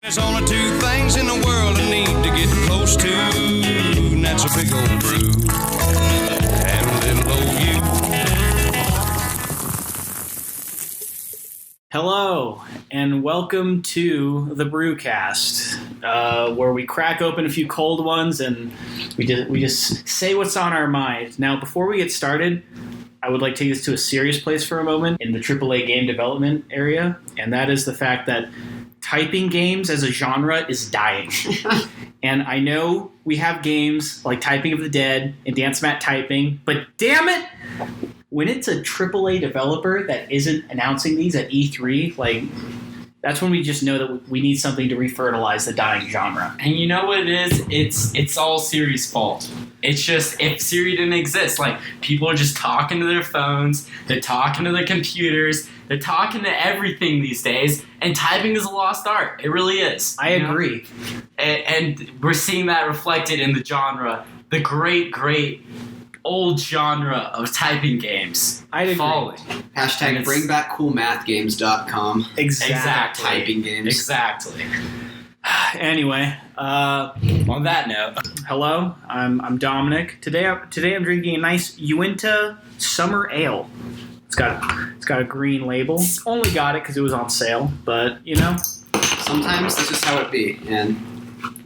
There's only two things in the world I need to get close to, and that's a big old brew and a little old you. Hello, and welcome to the Brewcast, where we crack open a few cold ones and we just say what's on our mind. Now, before we get started, I would like to take this to a serious place for a moment in the AAA game development area, and that is the fact that typing games as a genre is dying. And I know we have games like Typing of the Dead and Dance Mat Typing, but damn it, when it's a AAA developer that isn't announcing these at E3, like, that's when we just know that we need something to refertilize the dying genre. And you know what it is? It's all Siri's fault. It's just, if Siri didn't exist, like, people are just talking to their phones, they're talking to their computers, they're talking to everything these days, and typing is a lost art. It really is. I agree. And we're seeing that reflected in the genre, the great old genre of typing games. I'd agree. Falling. Hashtag bringbackcoolmathgames.com. Exactly. Typing games. Exactly. Anyway, On that note, hello, I'm Dominic. Today I'm drinking a nice Uinta Summer Ale. It's got a green label. Only got it because it was on sale, but you know. Sometimes that's just how it be, and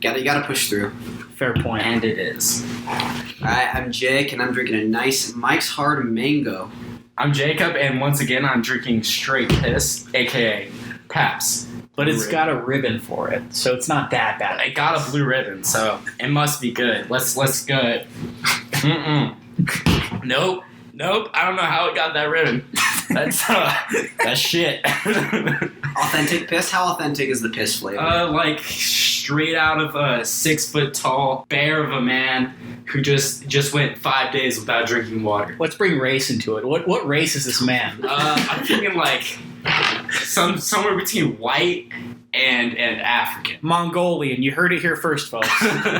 you gotta push through. Fair point. and it is. Alright, I'm Jake, and I'm drinking a nice Mike's Hard Mango. I'm Jacob, and once again, I'm drinking straight piss, aka Paps. But it's got a ribbon for it, so it's not that bad. It got a blue ribbon, so it must be good. Let's go. Nope. I don't know how it got that ribbon. That's shit. Authentic piss? How authentic is the piss flavor? Like straight out of a 6 foot tall bear of a man who just went 5 days without drinking water. Let's bring race into it. What race is this man? I'm thinking like somewhere between white and African. Mongolian. You heard it here first, folks.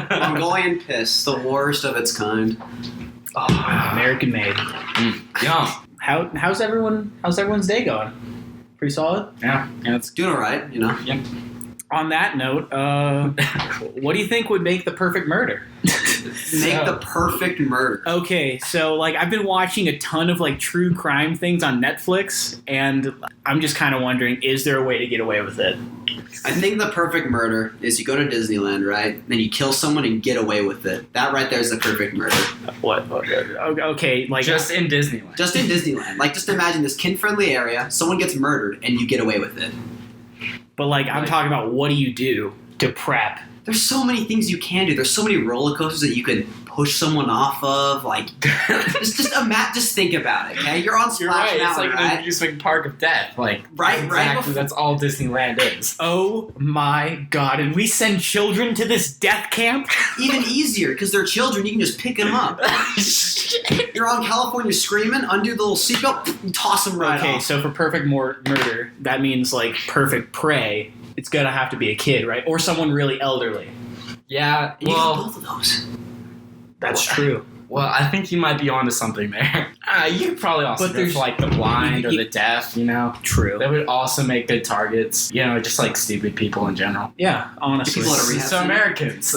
Mongolian piss, the worst of its kind. Oh, American made. Yum. How's everyone's day going? Pretty solid? Yeah, it's Doing alright, you know. Yep. On that note, what do you think would make the perfect murder? Make the perfect murder. Okay, so like I've been watching a ton of like true crime things on Netflix, and I'm just kind of wondering, is there a way to get away with it? I think the perfect murder is you go to Disneyland, right? Then you kill someone and get away with it. That right there is the perfect murder. What? Okay, like just in Disneyland. Just in Disneyland. Like, just imagine this kid-friendly area, someone gets murdered, and you get away with it. But like I'm talking about, what do you do to prep? There's so many things you can do. There's so many roller coasters that you can push someone off of. Like, just think about it. Okay, you're on Splash You're right. Mountain, It's like right? the amusement park of death. Like, Right exactly. before- That's all Disneyland is. Oh my god! And we send children to this death camp? Even easier because they're children. You can just pick them up. You're on California screaming, undo the little seatbelt, and toss them right Okay, off. so for perfect murder, that means like perfect prey. It's gonna have to be a kid, right? Or someone really elderly. Yeah. And you got Well, both of those. That's true. I think you might be onto something there. You could probably also But go there's- for like the blind or the deaf. You know, True. that would also make good targets. You know, just like stupid people in general. Yeah, honestly. People that are rehab So center. Americans.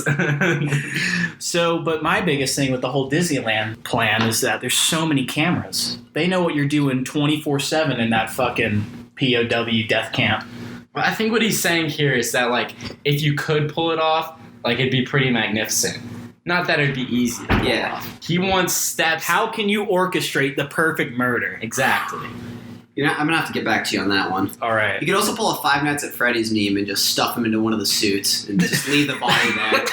So, but my biggest thing with the whole Disneyland plan is that there's so many cameras. They know what you're doing 24/7 in that fucking POW death camp. Well, I think what he's saying here is that, like, if you could pull it off, like, it'd be pretty magnificent. Not that it'd be easy to pull off. He wants steps. How can you orchestrate the perfect murder? Exactly. You know, I'm gonna have to get back to you on that one. All right. You could also pull a Five Nights at Freddy's meme and just stuff him into one of the suits and just leave the body there.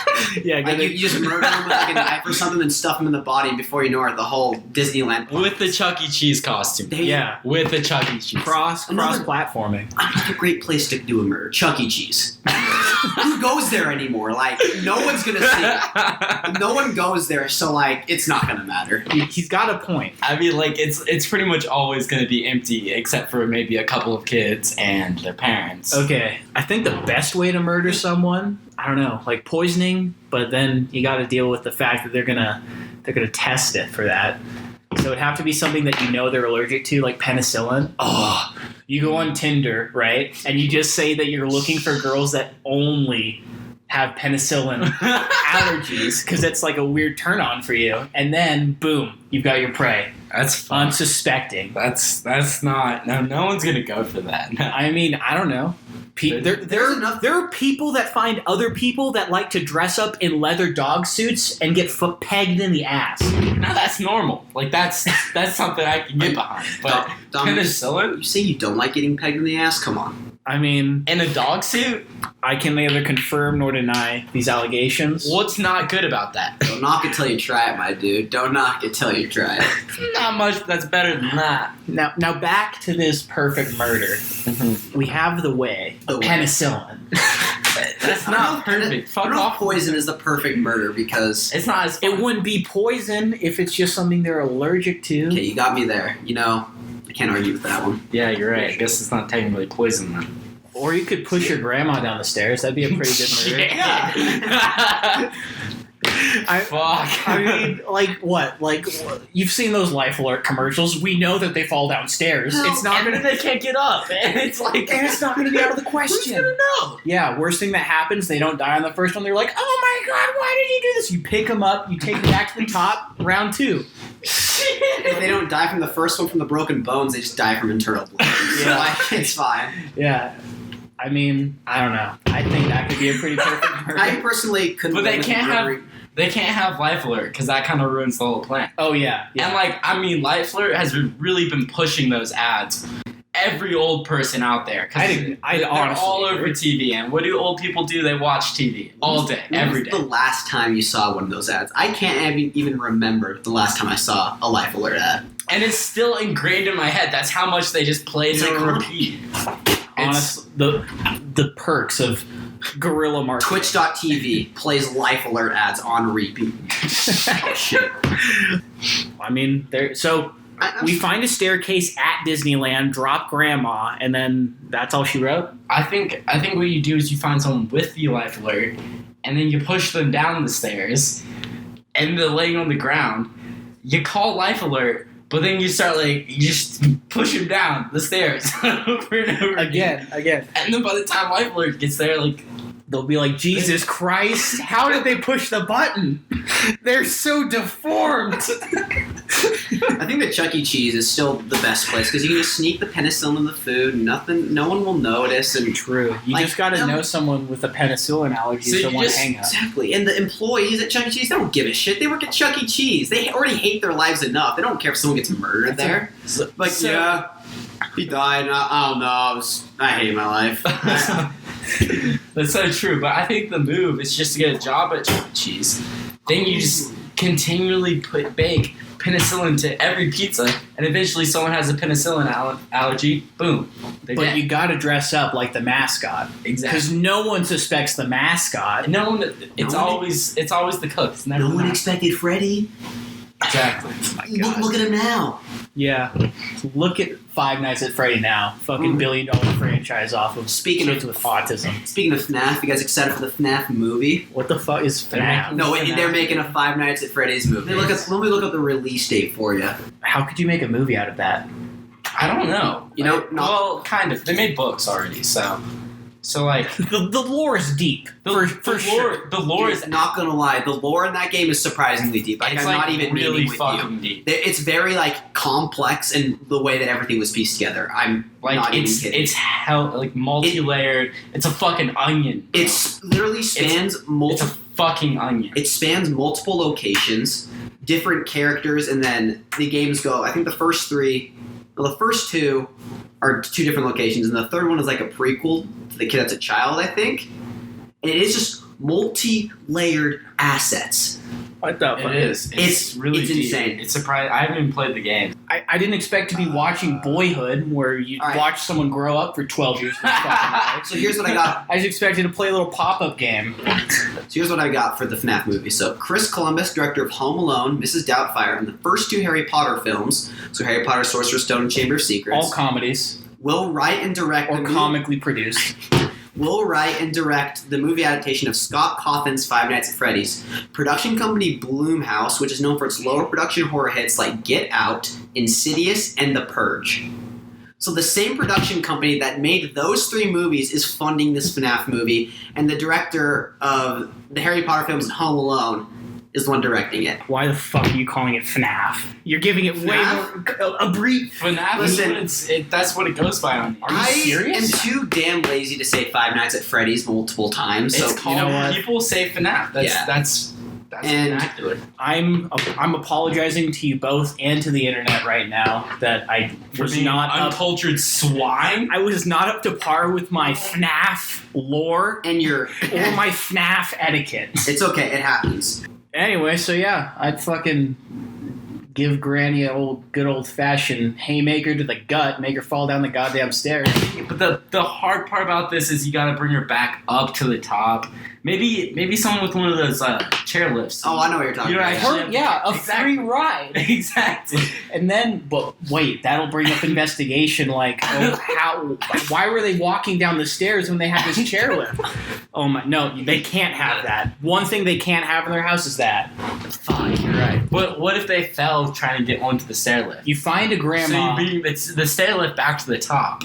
Yeah, Like you just murder him with like a knife or something and stuff him in the body, and before you know it, the whole Disneyland. With the Chuck E. Cheese costume. yeah. With the Chuck E. Cheese. Cross platforming. Another great place to do a murder. Chuck E. Cheese. Who goes there anymore? Like, no one's gonna see it. No one goes there, so like, it's not gonna matter. He's got a point. I mean, like, it's pretty much always going to be empty, except for maybe a couple of kids and their parents. Okay, I think the best way to murder someone, I don't know, like poisoning, but then you got to deal with the fact that they're gonna test it for that. So it would have to be something that you know they're allergic to, like penicillin. Oh, you go on Tinder, right? And you just say that you're looking for girls that only have penicillin allergies because it's like a weird turn on for you. And then, boom, you've got your prey. That's fun. Unsuspecting. That's not. No one's going to go for that. No. I mean, I don't know. There are people that find other people that like to dress up in leather dog suits and get pegged in the ass. No, that's normal. Like, that's something I can get behind. But penicillin? You say you don't like getting pegged in the ass? Come on. I mean, in a dog suit? I can neither confirm nor deny these allegations. What's not good about that? Don't knock it till you try it, my dude. Don't knock it till you try it. Not much that's better than that. Now back to this perfect murder. Mm-hmm. We have the way. Penicillin. That's not perfect. Fuck off. Poison is the perfect murder because it's not as fun. It wouldn't be poison if it's just something they're allergic to. Okay, you got me there. You know, I can't argue with that one. Yeah, you're right. I guess it's not technically poison then. Or you could push your grandma down the stairs. That'd be a pretty good murder. Yeah. Fuck. I mean, like what? Like you've seen those Life Alert commercials. We know that they fall downstairs. No, it's not they can't get up. And it's like, and it's not going to be out of the question. Who's gonna know? Yeah. Worst thing that happens, they don't die on the first one. They're like, oh my god, why did you do this? You pick them up. You take them back to the top. Round 2. If they don't die from the first one from the broken bones, they just die from internal bleeding. Yeah, like, it's fine. Yeah. I mean, I don't know. I think that could be a pretty perfect murder. I personally couldn't. But they can't have Life Alert because that kind of ruins the whole plan. Oh yeah. And like, I mean, Life Alert has really been pushing those ads. Every old person out there, I'd they're honestly all over TV. And what do old people do? They watch TV all day, every day. When was the last time you saw one of those ads? I can't even remember the last time I saw a Life Alert ad. And it's still ingrained in my head. That's how much they just played it on repeat. Honestly, the perks of guerrilla marketing. Twitch.tv plays Life Alert ads on repeat. Shit. I mean, we find a staircase at Disneyland, drop grandma, and then that's all she wrote? I think what you do is you find someone with the Life Alert, and then you push them down the stairs, and they're laying on the ground. You call Life Alert, but then you start you just push them down the stairs over and over again. And then by the time Life Alert gets there, they'll be like, Jesus Christ, how did they push the button? They're so deformed. I think that Chuck E. Cheese is still the best place because you can just sneak the penicillin in the food. No one will notice. And true. You just got to know someone with a penicillin allergy to want to hang out. Exactly. And the employees at Chuck E. Cheese, they don't give a shit. They work at Chuck E. Cheese. They already hate their lives enough. They don't care if someone gets murdered there. Yeah, he died. I don't know. I hate my life. That's so true. But I think the move is just to get a job at Chuck E. Cheese. Then you just continually bake penicillin to every pizza, and eventually someone has a penicillin allergy. Boom. But you got to dress up like the mascot. Exactly. Because no one suspects the mascot. It's always the cook. It's never no one expected Freddy. Exactly. Look at him now. Yeah. Look at Five Nights at Freddy now. Fucking $1 billion franchise off of kids with autism. Speaking of FNAF, you guys excited for the FNAF movie? What the fuck is FNAF? They're making a Five Nights at Freddy's movie. Let me look up the release date for you. How could you make a movie out of that? I don't know. Well, kind of. They made books already, so the lore is deep. For sure. The lore is not gonna lie. The lore in that game is surprisingly deep. I'm not even really with fucking you. deep. It's very complex in the way that everything was pieced together. I'm not even kidding. It's multi-layered. It's a fucking onion. Bro. It literally spans It's a fucking onion. It spans multiple locations, different characters, and then the games go. I think the first two are 2 different locations, and the third one is like a prequel to the kid that's a child, I think. And it is just multi-layered assets. What the fuck? It is. It's really deep. Insane. It's surprising. I haven't even played the game. I didn't expect to be watching Boyhood, where you watch someone grow up for 12 years. So here's what I got. I just expected to play a little pop-up game. So here's what I got for the FNAF movie. So Chris Columbus, director of Home Alone, Mrs. Doubtfire, and the first 2 Harry Potter films, so Harry Potter, Sorcerer's Stone, and Chamber of Secrets. All comedies. Will write and direct or comically produced. will write and direct the movie adaptation of Scott Cawthon's Five Nights at Freddy's. Production company Blumhouse, which is known for its lower production horror hits like Get Out, Insidious, and The Purge. So the same production company that made those 3 movies is funding this FNAF movie, and the director of the Harry Potter films and Home Alone is the one directing it. Why the fuck are you calling it FNAF? You're giving it way more a brief. FNAF. Listen, that's what it goes by on. Are you serious? I am too damn lazy to say Five Nights at Freddy's multiple times. So It's called. you know what? People say FNAF. That's And- inaccurate. I'm apologizing to you both and to the internet right now that I was not uncultured swine. I was not up to par with my FNAF lore and or my FNAF etiquette. It's okay, it happens. Anyway, so yeah, I'd fucking give Granny a good old fashioned haymaker to the gut, make her fall down the goddamn stairs. But the hard part about this is you got to bring her back up to the top. Maybe someone with one of those chair lifts. Oh, I know what you're talking You know, about. Exactly. Free ride. Exactly. And then, but wait, that'll bring up investigation. Like, why were they walking down the stairs when they had this chairlift? Oh my, no, they can't have that. One thing they can't have in their house is that. Fine, you're right. But what if they fell trying to get onto the stair lift? You find a grandma. So you bring the stair lift back to the top.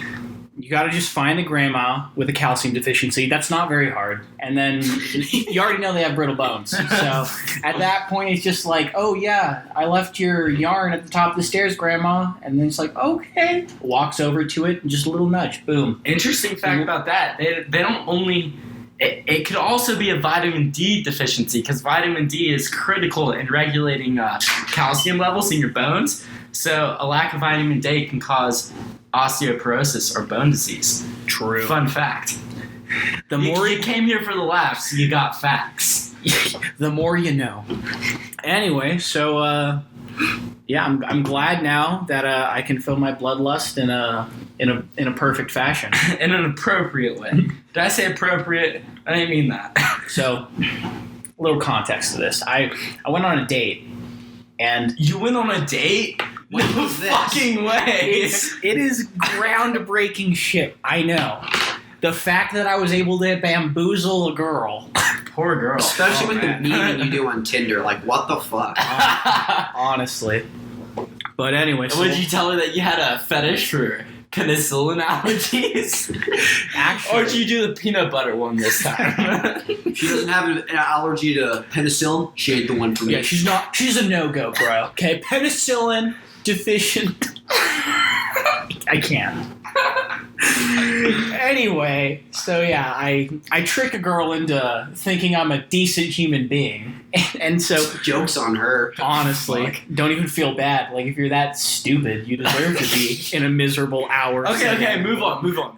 You gotta just find a grandma with a calcium deficiency. That's not very hard. And then you already know they have brittle bones. So at that point, it's just like, oh yeah, I left your yarn at the top of the stairs, grandma. And then it's like, okay. Walks over to it and just a little nudge. Boom. Interesting fact about that, they don't only... It could also be a vitamin D deficiency because vitamin D is critical in regulating calcium levels in your bones. So a lack of vitamin D can cause osteoporosis or bone disease. True. Fun fact. The more you came here for the laughs, you got facts. the more you know. Anyway, so yeah, I'm glad now that I can fill my bloodlust in a perfect fashion. In an appropriate way. Did I say appropriate? I didn't mean that. So, a little context to this. I went on a date, and You went on a date? What No was this? fucking way. it is groundbreaking shit. I know. The fact that I was able to bamboozle a girl, Poor girl. Especially Oh, with man. the meeting you do on Tinder. Like, what the fuck? honestly. But anyway, so Would you tell her that you had a fetish for penicillin allergies? actually, Or did you do the peanut butter one this time? She doesn't have an allergy to penicillin. She ain't the one for me. yeah, she's a no-go, bro. Okay, penicillin deficient. I can't. Anyway, so yeah, I trick a girl into thinking I'm a decent human being, and so Joke's on her. honestly, Fuck. don't even feel bad. Like if you're that stupid, you deserve to be in a miserable hour. Okay, move on.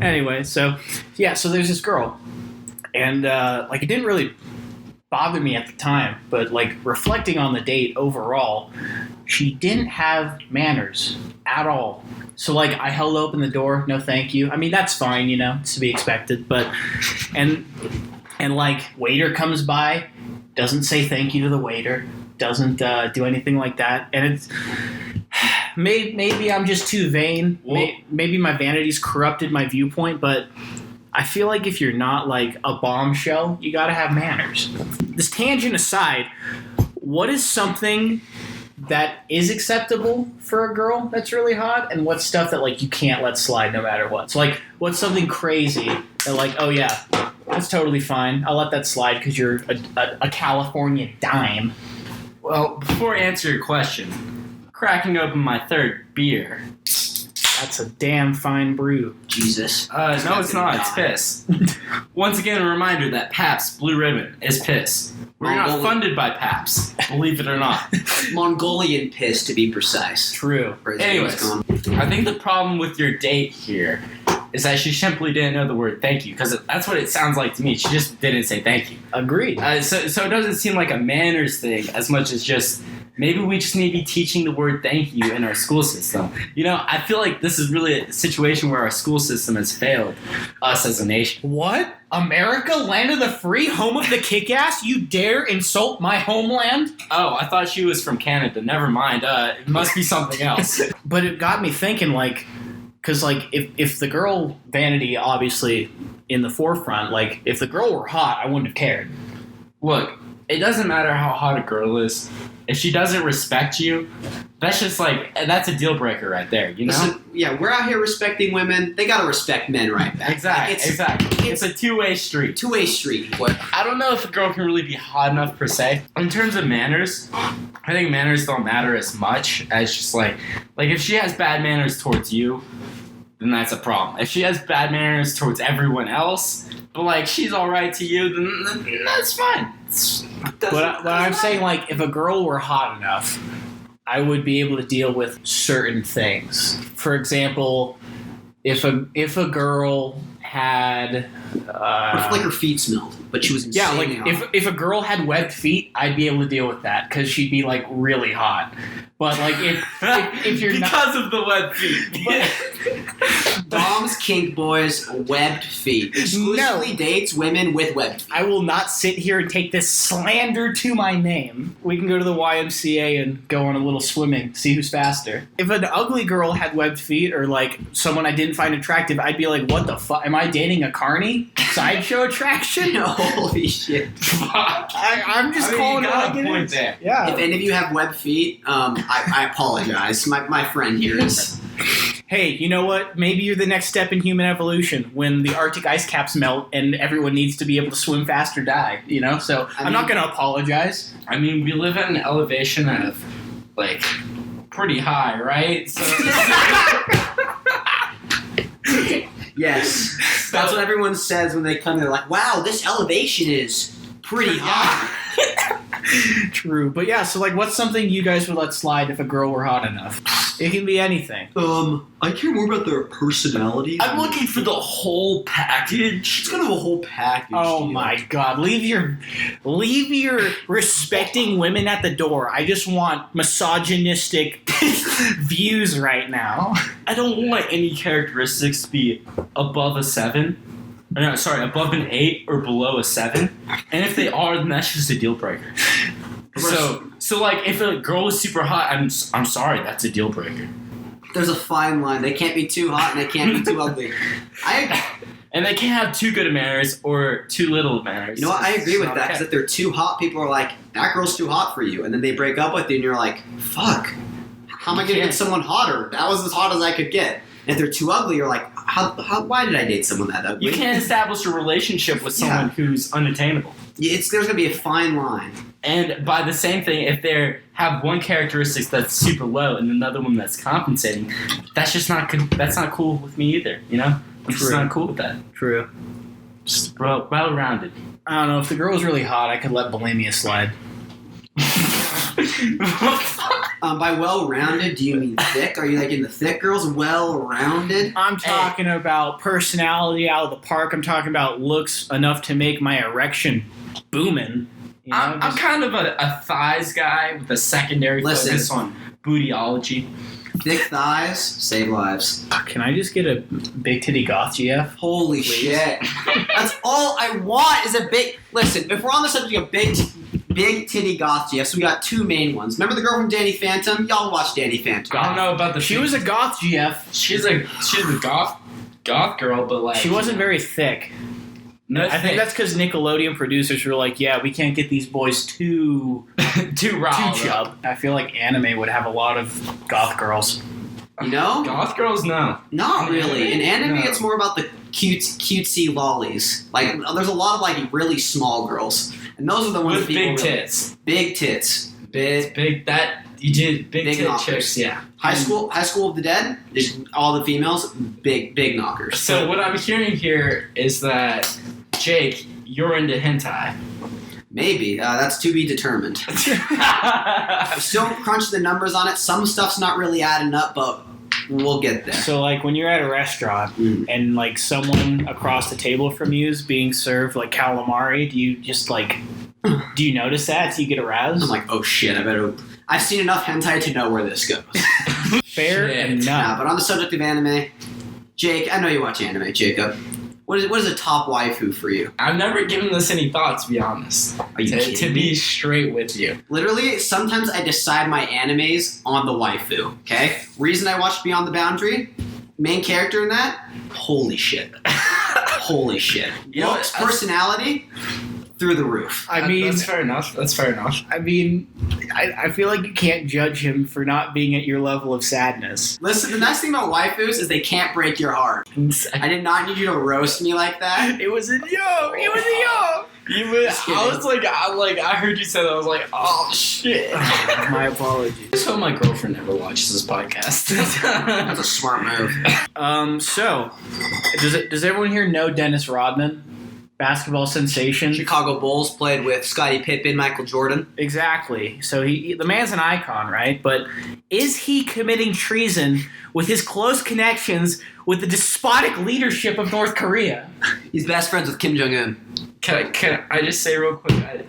Anyway, so yeah, so there's this girl, and like it didn't really bother me at the time, but like reflecting on the date overall, she didn't have manners at all. So like I held open the door, no thank you. I mean that's fine, you know, it's to be expected, but and like waiter comes by, doesn't say thank you to the waiter, doesn't do anything like that, and it's maybe I'm just too vain. Maybe my vanity's corrupted my viewpoint, but I feel like if you're not like a bombshell, you gotta have manners. This tangent aside, what is something that is acceptable for a girl that's really hot, and what's stuff that like you can't let slide no matter what? So like, what's something crazy that like, oh yeah, that's totally fine. I'll let that slide because you're a California dime. Well, before I answer your question, cracking open my third beer. That's a damn fine brew. Jesus. No, it's not. It's piss. Once again, a reminder that Pabst Blue Ribbon is piss. We're not funded by Pabst, believe it or not. Mongolian piss, to be precise. True. Anyways, I think the problem with your date here is that she simply didn't know the word thank you, because that's what it sounds like to me. She just didn't say thank you. Agreed. So it doesn't seem like a manners thing as much as just maybe we just need to be teaching the word thank you in our school system. You know, I feel like this is really a situation where our school system has failed us as a nation. What? America, land of the free, home of the kick-ass? You dare insult my homeland? Oh, I thought she was from Canada. Never mind. It must be something else. But it got me thinking, like, because like if the girl vanity obviously in the forefront, like if the girl were hot, I wouldn't have cared. Look, it doesn't matter how hot a girl is. If she doesn't respect you, that's just like, that's a deal breaker right there, you know? Listen, yeah, we're out here respecting women. They gotta respect men right back. Exactly. It's a two-way street. Two-way street. What? I don't know if a girl can really be hot enough per se. In terms of manners, I think manners don't matter as much as just like if she has bad manners towards you, then that's a problem. If she has bad manners towards everyone else, but like she's all right to you, then that's fine. But I'm saying, like, if a girl were hot enough, I would be able to deal with certain things. For example, if a girl had if like her feet smelled, but she was insanely hot. if a girl had webbed feet, I'd be able to deal with that because she'd be like really hot. But like if you're because of the webbed feet. Dom's kink boys webbed feet. Exclusively dates women with webbed feet. I will not sit here and take this slander to my name. We can go to the YMCA and go on a little swimming, see who's faster. If an ugly girl had webbed feet or like someone I didn't find attractive, I'd be like, what the fuck? Am I dating a carny? Sideshow attraction? No, holy shit. I'm just calling it like it is. There. Yeah. If any of you have webbed feet, I apologize. My friend here is... Hey, you know what? Maybe you're the next step in human evolution when the Arctic ice caps melt and everyone needs to be able to swim fast or die, you know? So I'm not going to apologize. I mean, we live at an elevation of, like, pretty high, right? So Yes. That's what everyone says when they come. They're like, wow, this elevation is pretty high. True. But yeah, so like what's something you guys would let slide if a girl were hot enough? It can be anything. I care more about their personality. I'm looking for the whole package. It's kind of a whole package. Oh my god. Leave your respecting women at the door. I just want misogynistic views right now. I don't want any characteristics to be above a 7. No, sorry, above an 8 or below a 7. And if they are, then that's just a deal breaker. So like, if a girl is super hot, I'm sorry, that's a deal breaker. There's a fine line. They can't be too hot and they can't be too ugly. And they can't have too good of manners or too little of manners. You know what? I agree with that, Okay. because if they're too hot, people are like, that girl's too hot for you. And then they break up with you and you're like, fuck. How am I going to get someone hotter? That was as hot as I could get. And if they're too ugly, you're like, why did I date someone that ugly? You can't establish a relationship with someone who's unattainable. There's going to be a fine line. And by the same thing, if they have one characteristic that's super low and another one that's compensating, that's just not good. That's not cool with me either, you know? I'm just not cool with that. True. Just well-rounded. I don't know. If the girl was really hot, I could let bulimia slide. By well-rounded, do you mean thick? Are you like in the thick girls? Well-rounded? I'm talking about personality out of the park. I'm talking about looks enough to make my erection booming. You know, I'm kind of a thighs guy with a secondary focus on bootyology. Thick thighs save lives. Can I just get a big titty goth GF? Holy shit. That's all I want is a big... Listen, if we're on the subject of big titty goth GFs, we got two main ones. Remember the girl from Danny Phantom? Y'all watch Danny Phantom. I don't know about the... She was a goth GF. She's a goth girl, but like... She wasn't very thick. No, I think that's because Nickelodeon producers were like, yeah, we can't get these boys too raw. Too chub. I feel like anime would have a lot of goth girls. You know? Goth girls, no. Not really. In anime, No. it's more about the cutesy lollies. Like, there's a lot of, like, really small girls. And those are the ones With that people big really- tits. Big tits. Big that you did big tit knockers. chicks, yeah. High School of the Dead, just all the females, big knockers. So what I'm hearing here is that Jake, you're into hentai. Maybe. That's to be determined. Still crunch the numbers on it. Some stuff's not really adding up, but we'll get there. So, like, when you're at a restaurant and, like, someone across the table from you is being served, like, calamari, do you just, like, do you notice that? Do you get aroused? I'm like, oh shit, I've seen enough hentai to know where this goes. Fair Shit. enough. But on the subject of anime, Jake, I know you watch anime, Jacob. What is a top waifu for you? I've never given this any thought, to be honest. Are you kidding To me? be straight with you. Literally, sometimes I decide my animes on the waifu, okay? Reason I watched Beyond the Boundary? main character in that, holy shit. Holy shit. Looks, personality, through the roof. I mean, that's fair enough. I mean, I feel like you can't judge him for not being at your level of sadness. Listen, the nice thing about waifus is they can't break your heart. I did not need you to roast me like that. It was a joke. It was a joke. I heard you say that. I was like, oh shit. My apologies. I just hope my girlfriend never watches this podcast. That's a smart move. So, does everyone here know Dennis Rodman? Basketball sensation. Chicago Bulls played with Scottie Pippen, Michael Jordan. Exactly. So the man's an icon, right? But is he committing treason with his close connections with the despotic leadership of North Korea? He's best friends with Kim Jong-un. Can I just say real quick?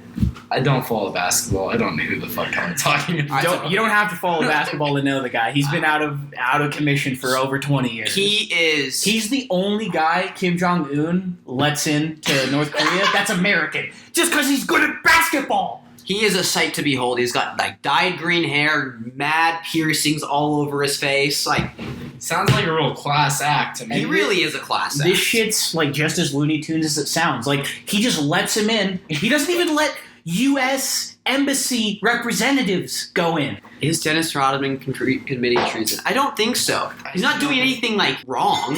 I don't follow basketball. I don't know who the fuck I'm talking about. You don't have to follow basketball to know the guy. He's been out of commission for over 20 years. He's the only guy Kim Jong-un lets in to North Korea that's American. Just because he's good at basketball. He is a sight to behold. He's got like dyed green hair, mad piercings all over his face. Like, sounds like a real class act to me. He really is a class act. This shit's like just as Looney Tunes as it sounds. Like, he just lets him in. He doesn't even let U.S. Embassy representatives go in. Is Dennis Rodman committing treason? I don't think so. He's not doing anything like wrong.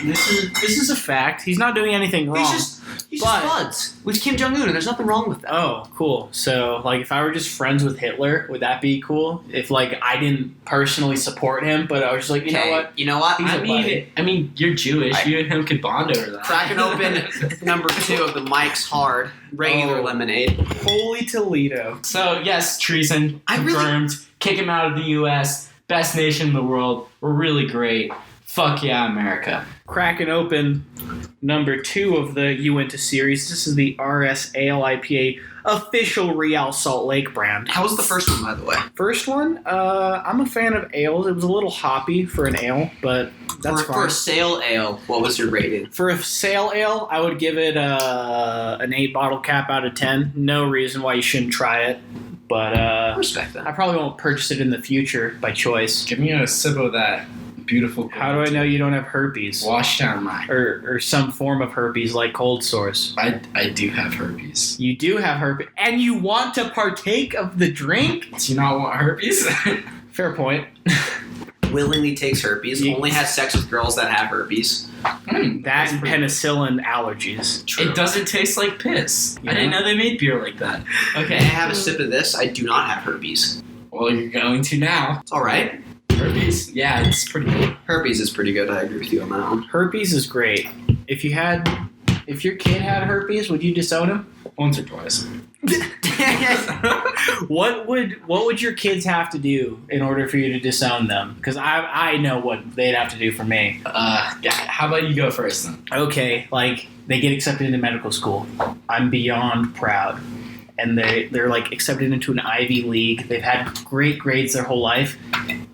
This is a fact. He's not doing anything wrong. He's just buds with Kim Jong-un, and there's nothing wrong with that. Oh, cool. So, like, if I were just friends with Hitler, would that be cool? If, like, I didn't personally support him, but I was just like, you know what? I mean, you're Jewish. You and him could bond over that. Cracking open number 2 of the Mike's Hard regular lemonade. Holy Toledo. So, yes, treason confirmed. Kick him out of the U.S. Best nation in the world. We're really great. Fuck yeah, America. Cracking open number 2 of the Uinta series. This is the RS Ale IPA official Real Salt Lake brand. How was the first one, by the way? First one, I'm a fan of ales. It was a little hoppy for an ale, but that's fine. For a sail ale, what was your rating? For a sail ale, I would give it an 8 bottle cap out of 10. No reason why you shouldn't try it. But I respect that. I probably won't purchase it in the future by choice. Give me a sip of that beautiful. How do I know you don't have herpes? Wash down mine. Or some form of herpes like cold sores. I do have herpes. You do have herpes. And you want to partake of the drink? Do you not want herpes? Fair point. Willingly takes herpes. Only has sex with girls that have herpes. That and penicillin allergies. True. It doesn't taste like piss. I didn't know they made beer like that. Okay, I have a sip of this. I do not have herpes. Well, you're going to now. It's alright. Herpes? Yeah, it's pretty good. Herpes is pretty good. I agree with you on that one. Herpes is great. If your kid had herpes, would you disown him? Once or twice. What would your kids have to do in order for you to disown them? Because I know what they'd have to do for me. How about you go first then? Okay, like they get accepted into medical school. I'm beyond proud. And they're like accepted into an Ivy League. They've had great grades their whole life.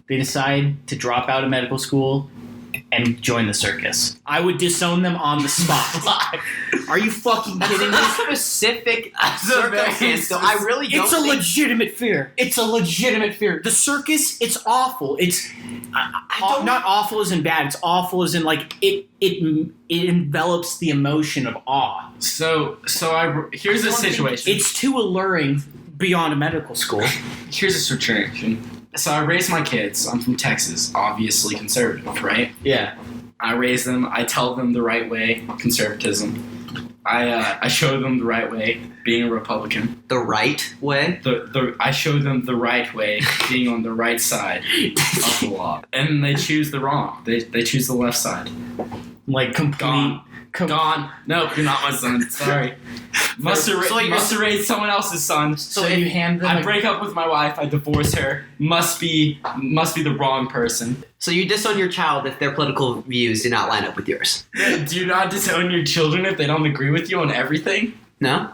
They decide to drop out of medical school and join the circus. I would disown them on the spot. Are you fucking kidding me? Specific circumstance, though. I really don't. It's a legitimate fear. It's a legitimate fear. The circus, it's awful. It's not awful as in bad. It's awful as in like it envelops the emotion of awe. So here's the situation. It's too alluring beyond a medical school. Here's the situation. So I raise my kids. I'm from Texas, obviously conservative, right? Yeah. I raise them. I tell them the right way, conservatism. I show them the right way, being a Republican. The right way? I show them the right way, being on the right side of the law. And they choose the wrong. They choose the left side. Like complete... Gone. No, you're not my son. Sorry. Must have raised someone else's son. So you hand them. I break up with my wife. I divorce her. Must be the wrong person. So you disown your child if their political views do not line up with yours. Do you not disown your children if they don't agree with you on everything? No.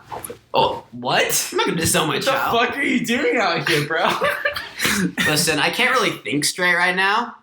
Oh, what? I'm not gonna disown my child. What the fuck are you doing out here, bro? Listen, I can't really think straight right now.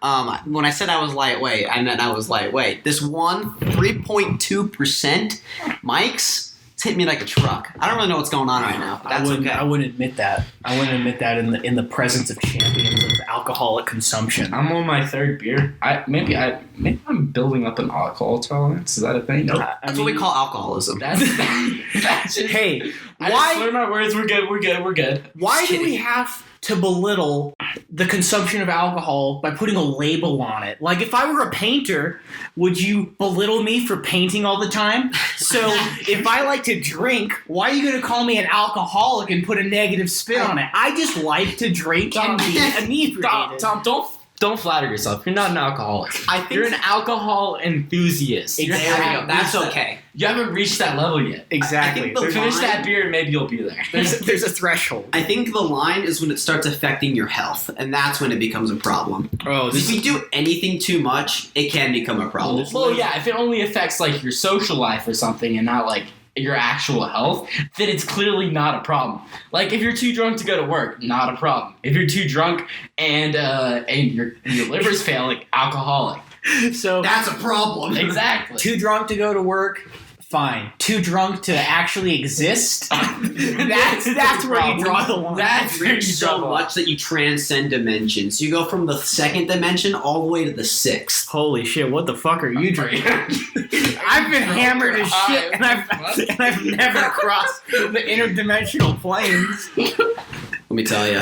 When I said I was lightweight, I meant I was lightweight. This 3.2% Mike's, it's hit me like a truck. I don't really know what's going on right now. But that's okay. I wouldn't admit that. I wouldn't admit that in the presence of champions of alcoholic consumption. I'm on my third beer. Maybe I'm building up an alcohol tolerance. Is that a thing? Nope. That's what we call alcoholism. That's just, Hey, I why? just learned my words. We're good. Why do we have to belittle the consumption of alcohol by putting a label on it? Like, if I were a painter, would you belittle me for painting all the time? So, if I like to drink, why are you going to call me an alcoholic and put a negative spin on it? I just like to drink and be inebriated. Tom, don't flatter yourself. You're not an alcoholic. I think You're an alcohol enthusiast. Exactly. There we go. That's okay. You haven't reached that level yet. Exactly. I think Finish that beer and maybe you'll be there. There's a threshold. I think the line is when it starts affecting your health, and that's when it becomes a problem. Oh, If you do anything too much, it can become a problem. Well, yeah, if it only affects like your social life or something and not like your actual health, then it's clearly not a problem. Like if you're too drunk to go to work, not a problem. If you're too drunk and your liver's failing, alcoholic. So That's a problem. Exactly. too drunk to go to work, fine. Too drunk to actually exist, that's where you draw the line. That's where you so draw the line. much that you transcend dimensions. You go from the second dimension all the way to the sixth. Holy shit! What the fuck are you drinking? I've been hammered as shit, and I've never crossed the interdimensional planes. Let me tell you.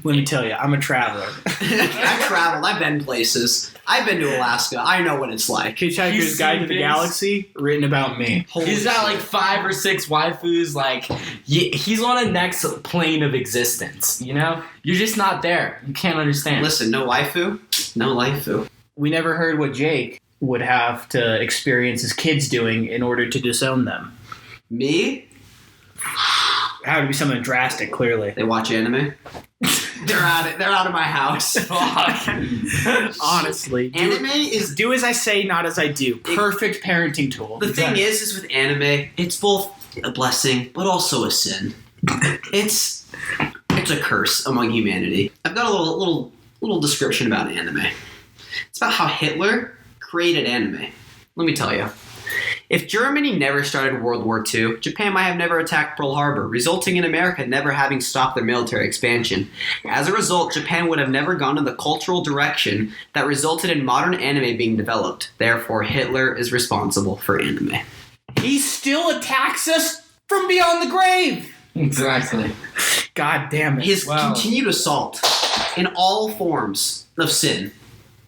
Let me tell you, I'm a traveler. I've traveled. I've been places. I've been to Alaska. I know what it's like. Hitchhiker's He's Guide to seen the things. Galaxy, written about me. Holy He's got shit. like 5 or 6 waifus. Like he's on a next plane of existence. You know, you're just not there. You can't understand. Listen, no waifu, no waifu. We never heard what Jake would have to experience his kids doing in order to disown them. Me? Had to be something drastic, clearly. They watch anime. They're out of my house. Honestly. Anime is Do as I say, not as I do. Perfect parenting tool. the thing is with anime, it's both a blessing but also a sin. It's a curse among humanity. I've got a little description about anime. It's about how Hitler created anime. Let me tell you. If Germany never started World War II, Japan might have never attacked Pearl Harbor, resulting in America never having stopped their military expansion. As a result, Japan would have never gone in the cultural direction that resulted in modern anime being developed. Therefore, Hitler is responsible for anime. He still attacks us from beyond the grave! Exactly. God damn it. His Wow. continued assault in all forms of sin.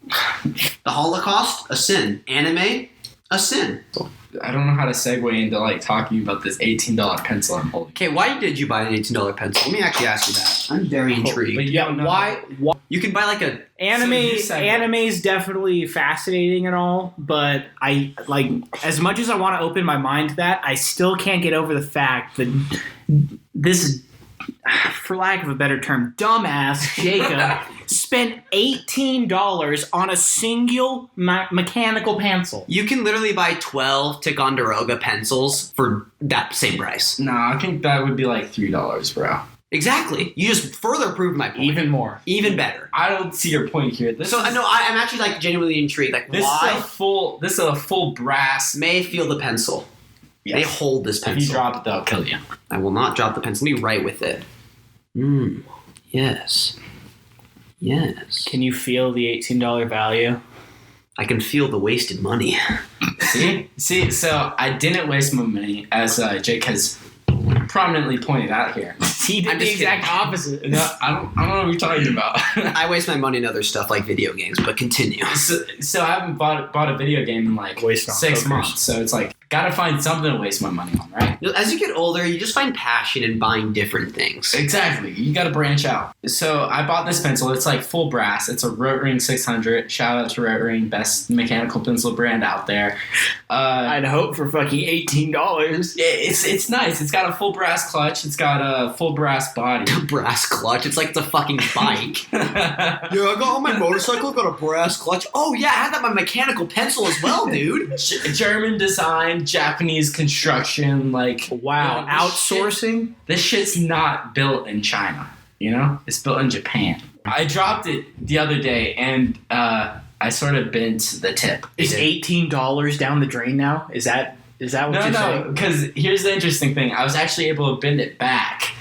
The Holocaust, a sin. Anime, a sin. I don't know how to segue into like talking about this $18 pencil I'm holding. Okay, why did you buy an $18 pencil? Let me actually ask you that. I'm very intrigued. But Yeah, don't know why You can buy like a... anime is definitely fascinating and all, but I like as much as I want to open my mind to that, I still can't get over the fact that this, for lack of a better term, dumbass Jacob spent $18 on a single mechanical pencil. You can literally buy 12 Ticonderoga pencils for that same price. No, I think that would be like $3, bro. Exactly. You just further proved my point. Even more. Even better. I don't see your point here. So I know I'm actually like genuinely intrigued. Like This why is a full brass. may feel the pencil? Yes. They hold this If you pencil. drop it, they'll kill you. I will not drop the pencil. Let me write with it. Yes. Yes. Can you feel the $18 value? I can feel the wasted money. See. So I didn't waste my money, as Jake has prominently pointed out here. He did I'm the just exact kidding. opposite. No, I don't know what you're talking about. I waste my money on other stuff like video games, but continue. So I haven't bought a video game in like Waste on 6 hookers. months. So it's like gotta find something to waste my money on, right? As you get older, you just find passion in buying different things. Exactly. You got to branch out. So I bought this pencil. It's like full brass. It's a Rotring 600. Shout out to Rotring, best mechanical pencil brand out there. I'd hope for fucking $18. It's nice. It's got a full brass clutch. It's got a full brass body. Brass clutch. It's like it's a fucking bike. yeah, Yeah, I got on my motorcycle, got a brass clutch. Oh yeah, I had that on my mechanical pencil as well, dude. German design, Japanese construction. Like Wow. you know, Outsourcing? This shit's not built in China. You know, it's built in Japan. I dropped it the other day, and I sort of bent the tip. Is $18 down the drain now? Is that what you're No, saying? because here's the interesting thing. I was actually able to bend it back,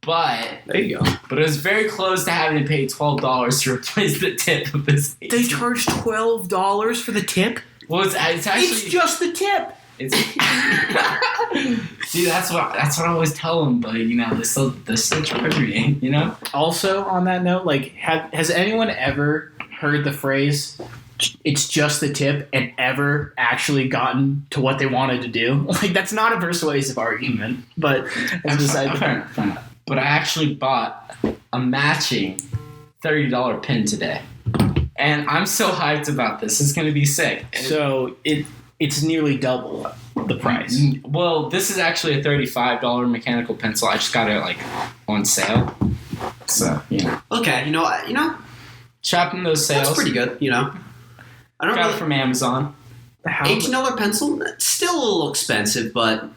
But There you go. it was very close to having to pay $12 to replace the tip of this. They charge $12 for the tip? Well, it's actually It's just the tip. It's see, that's what I always tell them, but they still charge me, Also, on that note, like, has anyone ever heard the phrase "it's just the tip" and ever actually gotten to what they wanted to do? Like, that's not a persuasive argument, but as beside fair enough. But I actually bought a matching $30 pin today, and I'm so hyped about this. It's gonna be sick. So it's nearly double the price. Well, this is actually a $35 mechanical pencil. I just got it on sale. So Okay, shopping those sales. that's pretty good. I don't Got really. it from Amazon. $18 pencil, still a little expensive, but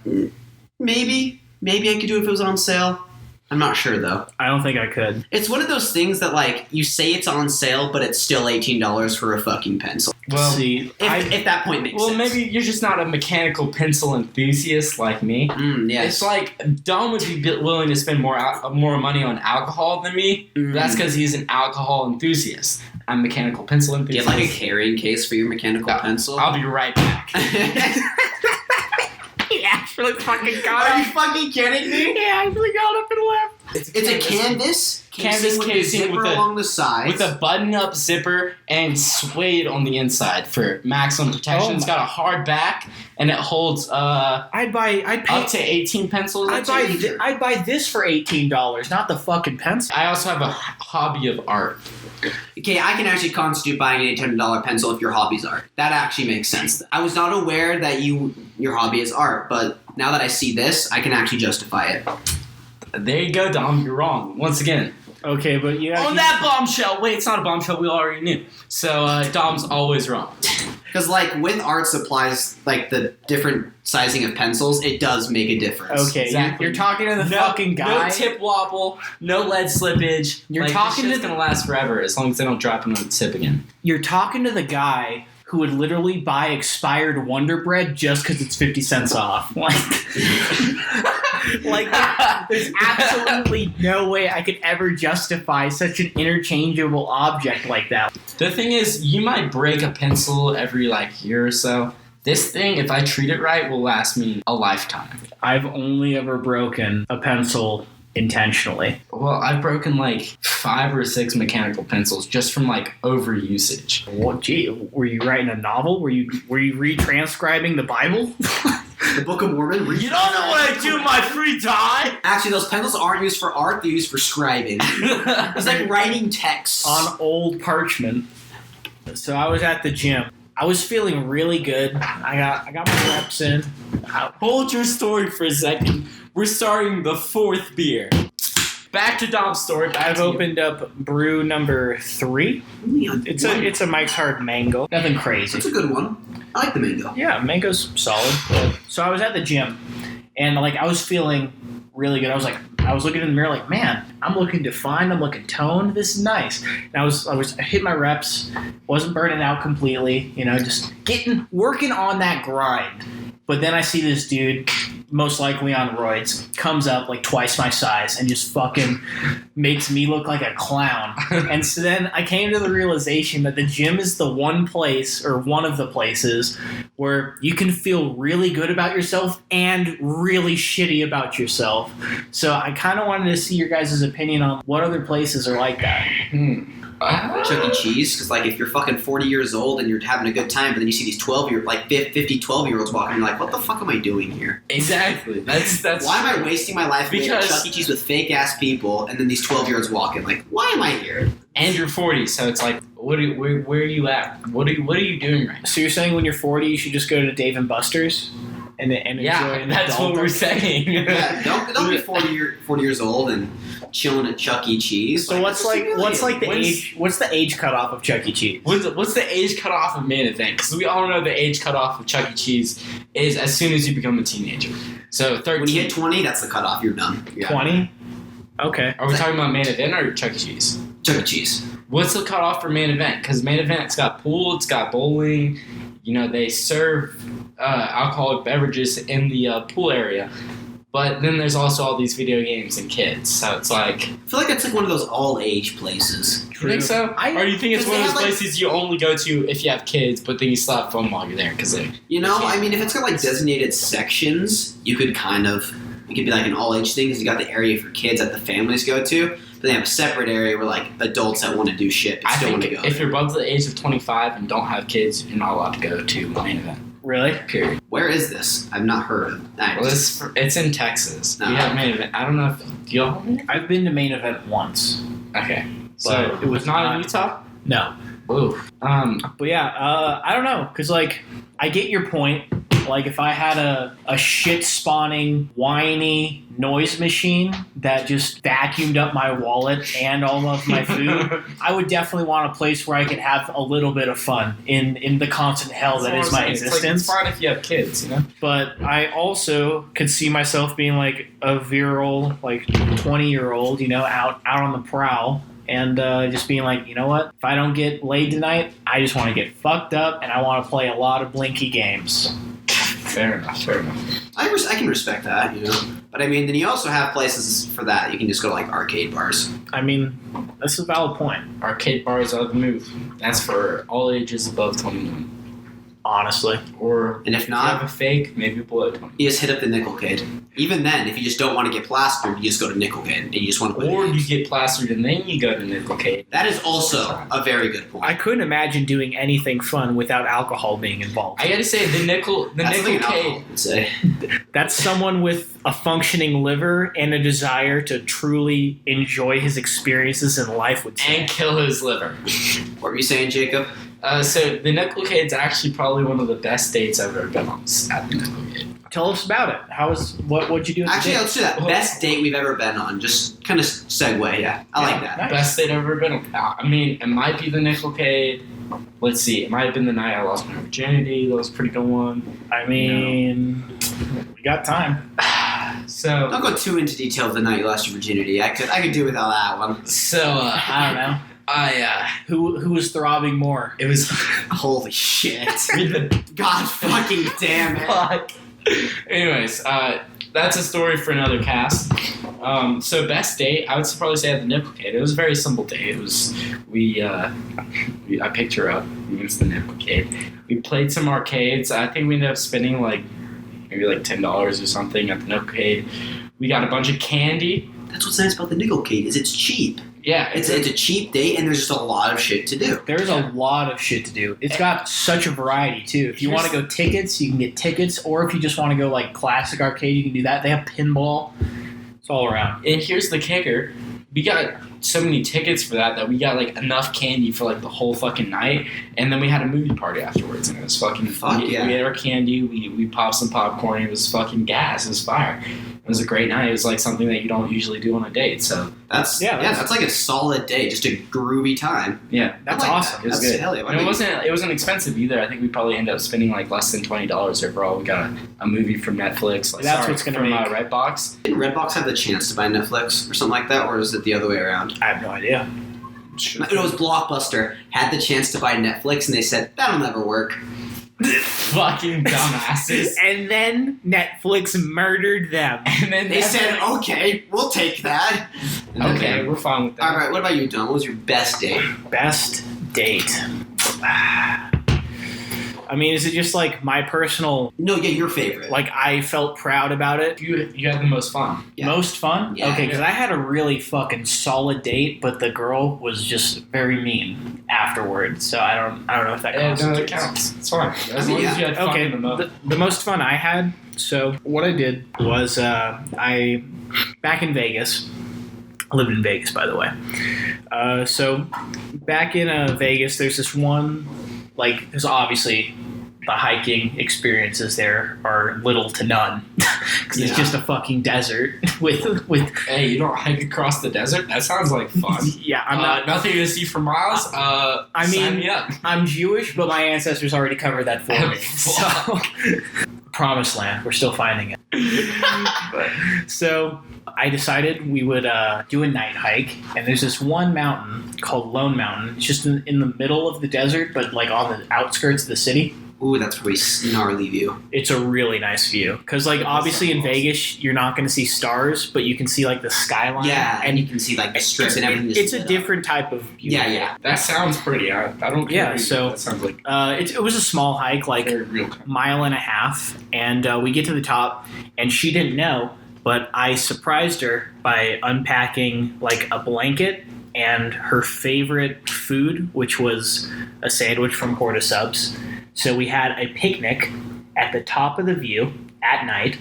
maybe I could do it if it was on sale. I'm not sure though. I don't think I could. It's one of those things that you say it's on sale, but it's still $18 for a fucking pencil. Well, see, If that point makes sense. Maybe you're just not a mechanical pencil enthusiast like me. Yes. It's like Dom would be willing to spend more money on alcohol than me. But that's because he's an alcohol enthusiast. I'm a mechanical pencil Do you enthusiast. have a carrying case for your mechanical pencil? I'll be right back. he actually fucking got Are you fucking kidding me? He actually got up and left. It's a canvas Canvas with a casing zipper with a- along the sides. With a button-up zipper and suede on the inside for maximum protection. Oh It's my- got a hard back and it holds I'd pay up to 18 pencils. I'd buy this for $18, not the fucking pencil. I also have a hobby of art. Okay, I can actually constitute buying an $800 pencil if your hobby's art. That actually makes sense. I was not aware that your hobby is art, but now that I see this, I can actually justify it. There you go, Dom. You're wrong once again. Okay, but you On that bombshell. Wait, it's not a bombshell. We already knew. So Dom's always wrong. Because with art supplies, the different sizing of pencils, it does make a difference. Okay, Exactly. you're talking to the fucking guy. No tip wobble. No lead slippage. You're talking this to shit's gonna last forever as long as they don't drop it on the tip again. You're talking to the guy who would literally buy expired Wonder Bread just because it's 50 cents off. There's absolutely no way I could ever justify such an interchangeable object like that. The thing is, you might break a pencil every year or so. This thing, if I treat it right, will last me a lifetime. I've only ever broken a pencil intentionally. Well, I've broken 5 or 6 mechanical pencils just from overusage. What? Gee, were you writing a novel? Were you retranscribing the Bible? The Book of Mormon. You don't know what I do in my free time? Actually, those pencils aren't used for art; they're used for scribing. It's like writing text On old parchment. So I was at the gym. I was feeling really good. I got my reps in. Hold your story for a second. We're starting the 4th beer. Back to Dom's story. I've opened up brew number 3. It's a Mike's Hard Mango. Nothing crazy. It's a good one. I like the mango. Yeah, mango's solid. So I was at the gym, and I was feeling really good. I was looking in the mirror man, I'm looking defined. I'm looking toned. This is nice. And I hit my reps. Wasn't burning out completely. Just working on that grind. But then I see this dude, most likely on roids, comes up twice my size and just fucking makes me look like a clown. And so then I came to the realization that the gym is the one place, or one of the places, where you can feel really good about yourself and really shitty about yourself. So I kind of wanted to see your guys' opinion on what other places are like that. Chuck E. Cheese, because if you're fucking 40 years old and you're having a good time, but then you see these 12-year-olds walking, and you're like, what the fuck am I doing here? Exactly. That's Why am I wasting my life going to Because- Chuck E. Cheese with fake ass people, and then these 12-year-olds walking? Why am I here? And you're 40, so it's where are you at? What are you doing right now? So you're saying when you're 40, you should just go to Dave & Buster's and enjoy an that's what we're adult- saying. Yeah, don't be 40 years old and chilling at Chuck E. Cheese. So what's the When's- age? What's the age cutoff of Chuck E. Cheese? What's the age cutoff of main event? Because we all know the age cutoff of Chuck E. Cheese is as soon as you become a teenager. So 13. When you hit 20, that's the cutoff. You're done. Yeah. 20. Okay. Are we talking about main event or Chuck E. Cheese? Chuck E. Cheese. What's the cutoff for main event? Because main event, it's got pool, it's got bowling. They serve alcoholic beverages in the pool area. But then there's also all these video games and kids, so it's like... I feel like it's like one of those all-age places. You think so? Or do you think it's one of those places you only go to if you have kids, but then you still have fun while you're there? Because you know, I mean, if it's got like designated sections, you could it could be like an all-age thing, because you got the area for kids that the families go to, but they have a separate area where like adults that want to do shit but still want to go. If you're above the age of 25 and don't have kids, you're not allowed to go to the main event. Really? Period. Where is this? I've not heard of that. Well, it's in Texas. We have main event. I don't know if... Do y'all have main event? I've been to main event once. Okay. So, But it was not in Utah? No. Ooh. But yeah, I don't know, because, like, I get your point. Like, if I had a shit-spawning, whiny noise machine that just vacuumed up my wallet and all of my food, I would definitely want a place where I could have a little bit of fun in the constant hell that is my existence. It's fine if you have kids, you know? But I also could see myself being, like, a virile, like, 20-year-old, you know, out on the prowl. And just being like, you know what? If I don't get laid tonight, I just want to get fucked up, and I want to play a lot of Blinky games. Fair enough. I can respect that, you know. But I mean, then you also have places for that. You can just go to like arcade bars. I mean, that's a valid point. Arcade bars are the move. That's for all ages above 21. Honestly. And if if you not, have a fake, maybe below 20. you just hit up the Nickelcade. Even then, if you just don't want to get plastered, you just go to Nickelcade and you just want to play Or the you games. get plastered and then you go to Nickelcade. That is also a very good point. I couldn't imagine doing anything fun without alcohol being involved. I gotta say, the That's like an alcohol, Nickelcade... I would say. That's someone with a functioning liver and a desire to truly enjoy his experiences in life would say. And kill his liver. What were you saying, Jacob? So the Nickelcade's actually probably one of the best dates I've ever been on at the Nickelcade. Tell us about it. What'd you do? Actually, let's do that. Best date we've ever been on. Just kind of segue, yeah. I like that. Nice. Best date I've ever been on. I mean, it might be the Nickelcade. Let's see. It might have been the night I lost my virginity. That was a pretty good one. I mean, we got time. So Don't go too into detail of the night you lost your virginity. I could do without that one. I don't know. Who was throbbing more? It was Holy shit. read the God fucking damn it. fuck. Anyways, that's a story for another cast. So best date, I would probably say at the Nickelcade. It was a very simple date. It was I picked her up. We went to the Nickelcade. We played some arcades. I think we ended up spending maybe $10 or something at the Nickelcade. We got a bunch of candy. That's what's nice about the Nickelcade is it's cheap. Yeah, It's a cheap date and there's just a lot of shit to do. There's a lot of shit to do. It's got such a variety, too. If you want to go tickets, you can get tickets. Or if you just want to go, classic arcade, you can do that. They have pinball. It's all around. And here's the kicker. We got so many tickets for that we got enough candy for the whole fucking night, and then we had a movie party afterwards, and it was fucking fun. We ate our candy, we popped some popcorn. It was fucking gas. It was fire. It was a great night. It was something that you don't usually do on a date. So that's like a solid day, just a groovy time. Yeah, that's awesome. It was good. Hell yeah. And it wasn't expensive either. I think we probably ended up spending less than $20 overall. We got a movie from Netflix. What's gonna make Redbox. Didn't Redbox have the chance to buy Netflix or something like that, or is it the other way around? I have no idea. It was Blockbuster had the chance to buy Netflix, and they said that'll never work. Fucking dumbasses. And then Netflix murdered them. And then They said, okay, we'll take that. Okay, we're fine with that. All right, what about you, Don? What was your best date? Best date. I mean, is it just my personal... No, yeah, your favorite. I felt proud about it? You had the most fun. Yeah. Most fun? Yeah. Okay, because I had a really fucking solid date, but the girl was just very mean afterwards, so I don't know if that counts. No, that counts. It's fine. As long as you had fun in the moment. The most fun I had, so what I did was back in Vegas... I lived in Vegas, by the way. So back in Vegas, there's this one... there's obviously the hiking experiences there are little to none because it's just a fucking desert with. Hey, you don't hike across the desert? That sounds like fun. Yeah, I'm not. Nothing to see for miles. Sign me up. I'm Jewish, but my ancestors already covered that for me. So, promised land. We're still finding it. So I decided we would do a night hike, and there's this one mountain called Lone Mountain. It's just in the middle of the desert, but on the outskirts of the city. Ooh, that's a pretty gnarly view. It's a really nice view because, like, obviously in Vegas you're not going to see stars, but you can see like the skyline. Yeah, and you can see like the strips and everything. It's a different type of view. Yeah. That sounds pretty. I don't care. Yeah, so that sounds like it was a small hike, like mile and a half, and we get to the top, and she didn't know, but I surprised her by unpacking like a blanket and her favorite food, which was a sandwich from Porta Subs. So we had a picnic at the top of the view at night,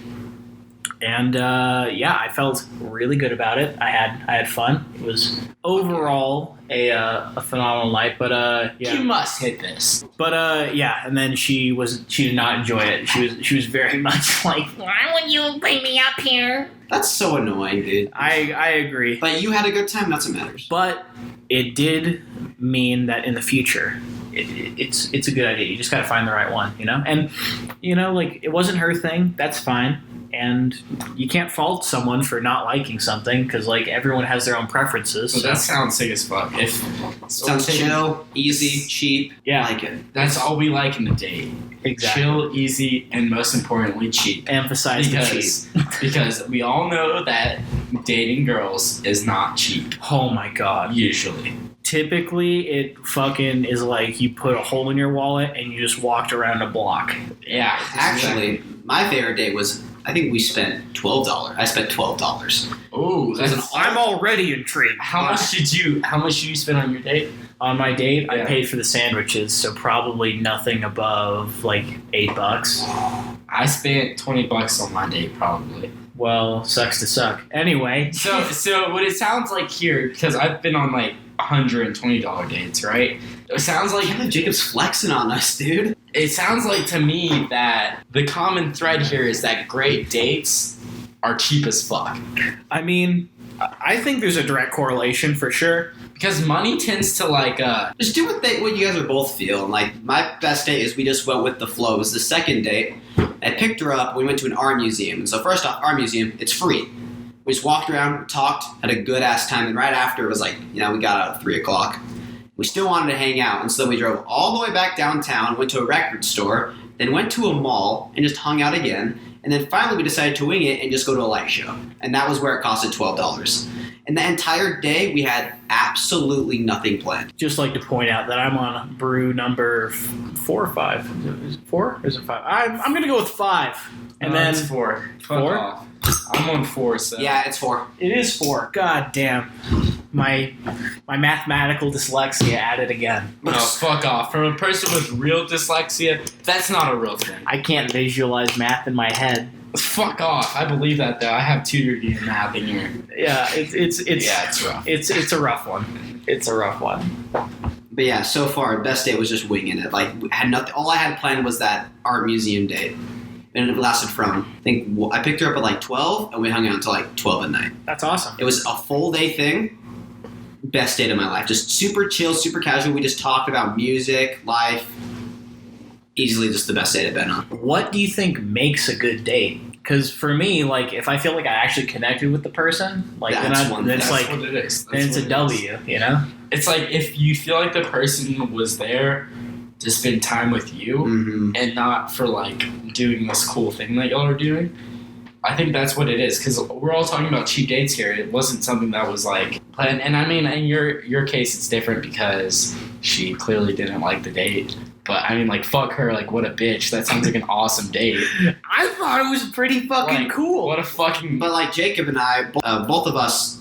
and I felt really good about it. I had fun. It was overall a phenomenal night, but yeah. You must hit this. But and then she did not enjoy it. She was very much like, why would you bring me up here? That's so annoying, dude. I agree. But you had a good time. That's what matters. But it did mean that in the future, it's a good idea. You just got to find the right one, you know? And, you know, like, it wasn't her thing. That's fine. And you can't fault someone for not liking something because, like, everyone has their own preferences. So that sounds sick as fuck. Sounds chill, easy, cheap. Yeah. I like it. That's all we like in a date. Exactly. Chill, easy, and most importantly, cheap. Emphasize the cheap. Because we all know that dating girls is not cheap. Oh my god. Usually. Typically, it fucking is like you put a hole in your wallet and you just walked around a block. Yeah. Actually, my favorite date was, I think we spent $12. I spent $12. Oh, I'm already intrigued. How much did you spend on your date? On my date, Yeah. I paid for the sandwiches, so probably nothing above like $8. I spent $20 on my date, probably. Well, sucks to suck. Anyway. So what it sounds like here, because I've been on like $120 dates, right? It sounds like I can't believe Jacob's flexing on us, dude. It sounds like to me that the common thread here is that great dates are cheap as fuck. I mean, I think there's a direct correlation for sure. Because money tends to like Just do what you guys are both feeling. Like, my best date is we just went with the flow. It was the second date. I picked her up. We went to an art museum. And so first off, art museum, it's free. We just walked around, talked, had a good ass time. And right after it was like, we got out at 3 o'clock. We still wanted to hang out. And so then we drove all the way back downtown, went to a record store, then went to a mall and just hung out again. And then finally we decided to wing it and just go to a light show. And that was where it costed $12. And the entire day, we had absolutely nothing planned. Just like to point out that I'm on brew number 4 or 5. Is it 4 or is it 5? I'm going to go with 5. And then it's 4. Fuck 4? off. I'm on 4, so. Yeah, it's 4. It is 4. God damn. My mathematical dyslexia at it again. No, fuck off. From a person with real dyslexia, that's not a real thing. I can't visualize math in my head. Fuck off. I believe that though. I have tutored you in math in here. Yeah, it's rough. It's a rough one. It's a rough one. But yeah, so far, best date was just winging it. Like, had nothing. All I had planned was that art museum date. And it lasted from, I picked her up at like 12, and we hung out until like 12 at night. That's awesome. It was a full day thing. Best date of my life. Just super chill, super casual. We just talked about music, life. Easily just the best date I've been on. What do you think makes a good date? Because for me, like, if I feel like I actually connected with the person, like, That's then it's like, what it is. then it's a W, you know? It's like if you feel like the person was there to spend time with you Mm-hmm. and not for like doing this cool thing that y'all are doing. I think that's what it is, because we're all talking about cheap dates here. It wasn't something that was like planned. And I mean, in your case, it's different because she clearly didn't like the date. But I mean, like, fuck her, like, what a bitch. That sounds like an awesome date. I thought it was pretty fucking Like, cool. What a fucking... But like Jacob and I, both of us,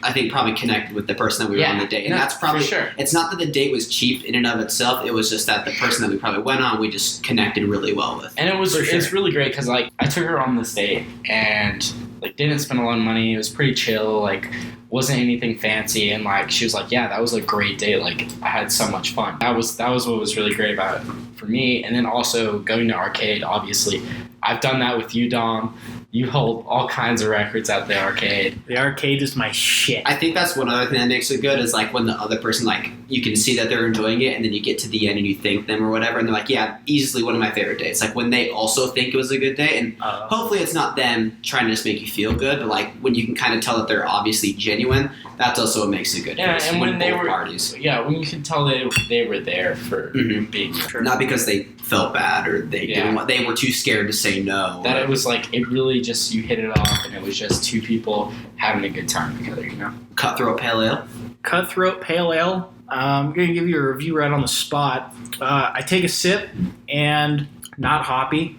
I think probably connected with the person that we were on the date. And yeah, that's probably, for sure. It's not that the date was cheap in and of itself. It was just that the person that we probably went on, we just connected really well with. And it's really great because, like, I took her on this date and, like, didn't spend a lot of money. It was pretty chill, like, wasn't anything fancy. And, like, she was like, yeah, that was a great date. Like, I had so much fun. That was what was really great about it for me. And then also going to arcade, obviously. I've done that with you, Dom. You hold all kinds of records at the arcade. The arcade is my shit. I think that's one other thing that makes it good is like when the other person, like, you can see that they're enjoying it and then you get to the end and you thank them or whatever and they're like, yeah, easily one of my favorite dates. Like when they also think it was a good day and hopefully it's not them trying to just make you feel good, but like when you can kind of tell that they're obviously genuine, that's also what makes it good. Yeah, and when they were parties. Yeah, when you can tell they were there for being Not because they felt bad or they didn't want, they were too scared to say no. That it was like, it really just, you hit it off and it was just two people having a good time together, you know? Cutthroat Pale Ale. Cutthroat Pale Ale. I'm going to give you a review right on the spot. I take a sip and not hoppy.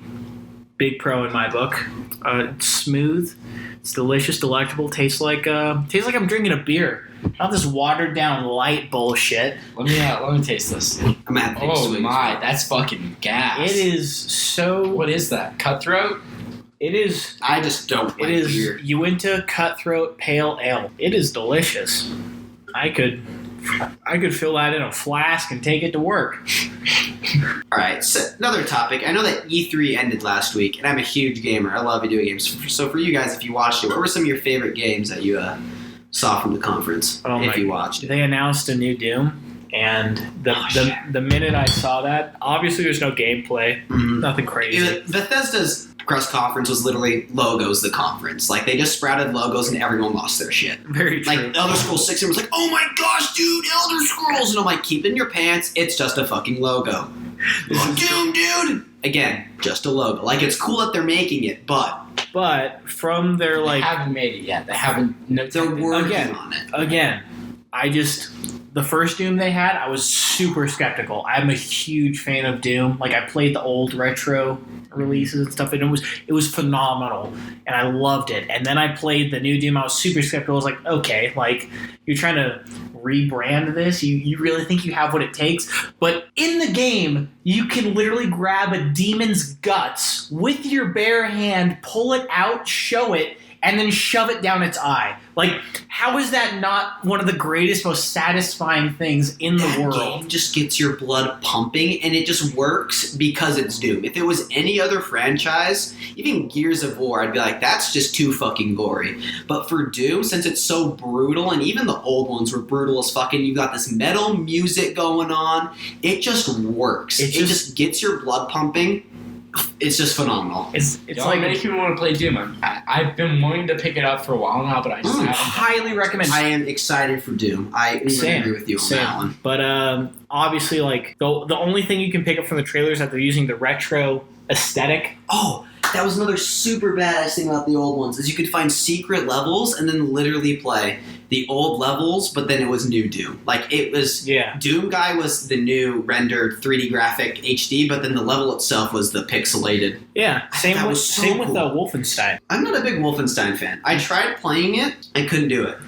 Big pro in my book. It's smooth. It's delicious, delectable. Tastes like I'm drinking a beer. Not this watered down light bullshit. Let me taste this. I'm gonna have big Oh swings. my, that's fucking gas. It is so. What is that? Cutthroat? It is. I just don't like It is beer. Uinta Cutthroat Pale Ale. It is delicious. I could fill that in a flask and take it to work. All right, so another topic. I know that E3 ended last week, and I'm a huge gamer. I love video games. So for you guys, if you watched it, what were some of your favorite games that you saw from the conference? Oh if you watched it, They announced a new Doom, and the minute I saw that, obviously there's no gameplay, nothing crazy. Bethesda's press conference was literally logos. The conference, like they just sprouted logos, and everyone lost their shit. Very true. Like Elder Scrolls 6 was like, oh my gosh, dude, Elder Scrolls, and I'm like, keep it in your pants. It's just a fucking logo. Doom, dude. Again, just a logo. Like it's cool that they're making it, but from their They like haven't made it yet. They haven't. No, they're working Again. on it. again, the first Doom they had, I was super skeptical. I'm a huge fan of Doom. Like I played the old retro releases and stuff, and it was phenomenal, and I loved it. And then I played the new Doom. I was super skeptical. I was like, okay, like you're trying to rebrand this. You really think you have what it takes? But in the game, you can literally grab a demon's guts with your bare hand, pull it out, show it, and then shove it down its eye. Like, how is that not one of the greatest, most satisfying things in the That world? game just gets your blood pumping, and it just works because it's Doom. If it was any other franchise, even Gears of War, I'd be like, that's just too fucking gory. But for Doom, since it's so brutal, and even the old ones were brutal as fucking, you got this metal music going on, it just works. It just gets your blood pumping. It's just phenomenal. It's Y'all like making me want to play Doom. I've been wanting to pick it up for a while now, but I just haven't. highly recommend. I am excited for Doom. I agree with you on that one. But obviously, like the only thing you can pick up from the trailer is that they're using the retro aesthetic. Oh, that was another super badass thing about the old ones, is you could find secret levels and then literally play the old levels, but then it was new Doom. Like, it was... Yeah. Doom guy was the new rendered 3D graphic HD, but then the level itself was the pixelated. Yeah, same That with was so with cool. Wolfenstein. I'm not a big Wolfenstein fan. I tried playing it, I couldn't do it.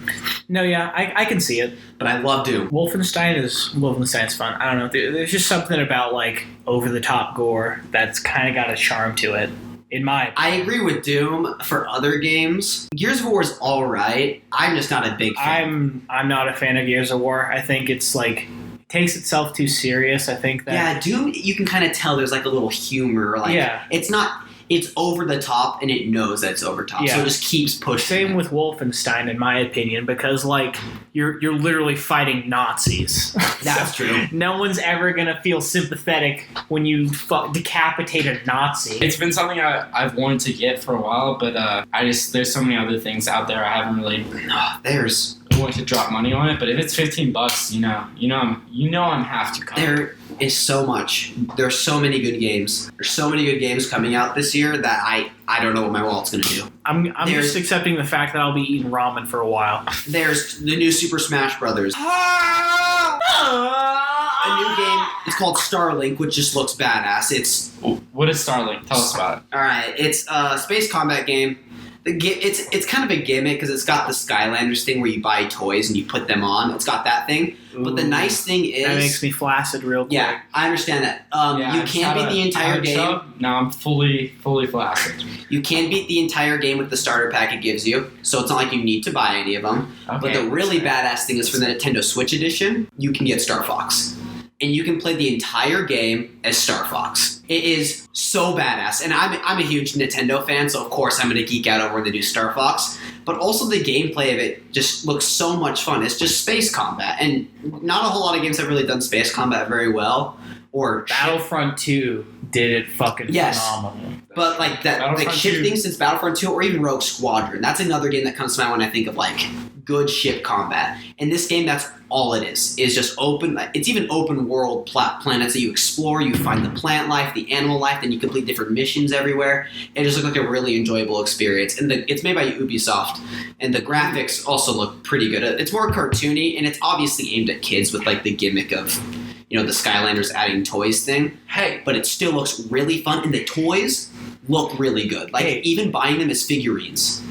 No, yeah, I can see it. But I love Doom. Wolfenstein's fun. I don't know. There's just something about like over the top gore that's kind of got a charm to it. In my I agree with Doom for other games. Gears of War is alright. I'm just not a big fan. I'm not a fan of Gears of War. I think it's like it takes itself too serious. I think that Yeah, Doom, you can kind of tell there's like a little humor. Like, Yeah. it's over the top, and it knows that it's over top, Yeah. so it just keeps pushing. Same with Wolfenstein, in my opinion, because like you're literally fighting Nazis. That's true. No one's ever gonna feel sympathetic when you decapitate a Nazi. It's been something I've wanted to get for a while, but there's so many other things out there I haven't really There's wanted to drop money on it. But if it's $15, I'm have to come. there is so much. There's so many good games. There's so many good games coming out this year that I don't know what my wallet's gonna do. I'm There's- just accepting the fact that I'll be eating ramen for a while. There's the new Super Smash Brothers. A new game. It's called Starlink, which just looks badass. It's What is Starlink? Tell us about it. all right. It's a space combat game. It's kind of a gimmick because it's got the Skylanders thing where you buy toys and you put them on. It's got that thing. But the nice thing is, That makes me flaccid real quick. yeah, I understand that. You can't beat the entire game. Now I'm fully flaccid. You can beat the entire game with the starter pack it gives you, so it's not like you need to buy any of them. Okay, But the really badass thing is for the Nintendo Switch edition, you can get Star Fox. And you can play the entire game as Star Fox. It is so badass. And I'm a huge Nintendo fan, so of course I'm going to geek out over the new Star Fox. But also the gameplay of it just looks so much fun. It's just space combat. And not a whole lot of games have really done space combat very well. Or Battlefront 2 did it fucking Yes. phenomenal. But like that, Battlefront like shifting 2. since Battlefront 2 or even Rogue Squadron, that's another game that comes to mind when I think of like good ship combat. In this game, that's all it is just open. It's even open world planets that you explore. You find the plant life, the animal life, then you complete different missions everywhere. It just looks like a really enjoyable experience. And it's made by Ubisoft, and the graphics also look pretty good. It's more cartoony, and it's obviously aimed at kids with like the gimmick of, the Skylanders adding toys thing. Hey, But it still looks really fun, and the toys look really good. Like, even buying them as figurines.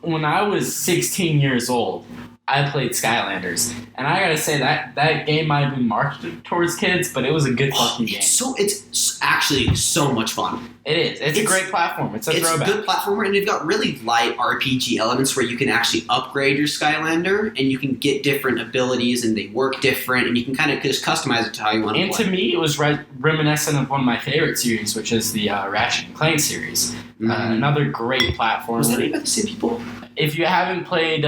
when I was 16 years old, I played Skylanders, and I gotta say that game might have been marketed towards kids, but it was a good fucking game. It's actually so much fun. It is. It's a great platform. It's a throwback. It's a good platformer, and you've got really light RPG elements where you can actually upgrade your Skylander, and you can get different abilities, and they work different, and you can kind of just customize it to how you want to play. And to me, it was reminiscent of one of my favorite series, which is the Ratchet & Clank series. Another great platform. Was that made by the same people? If you haven't played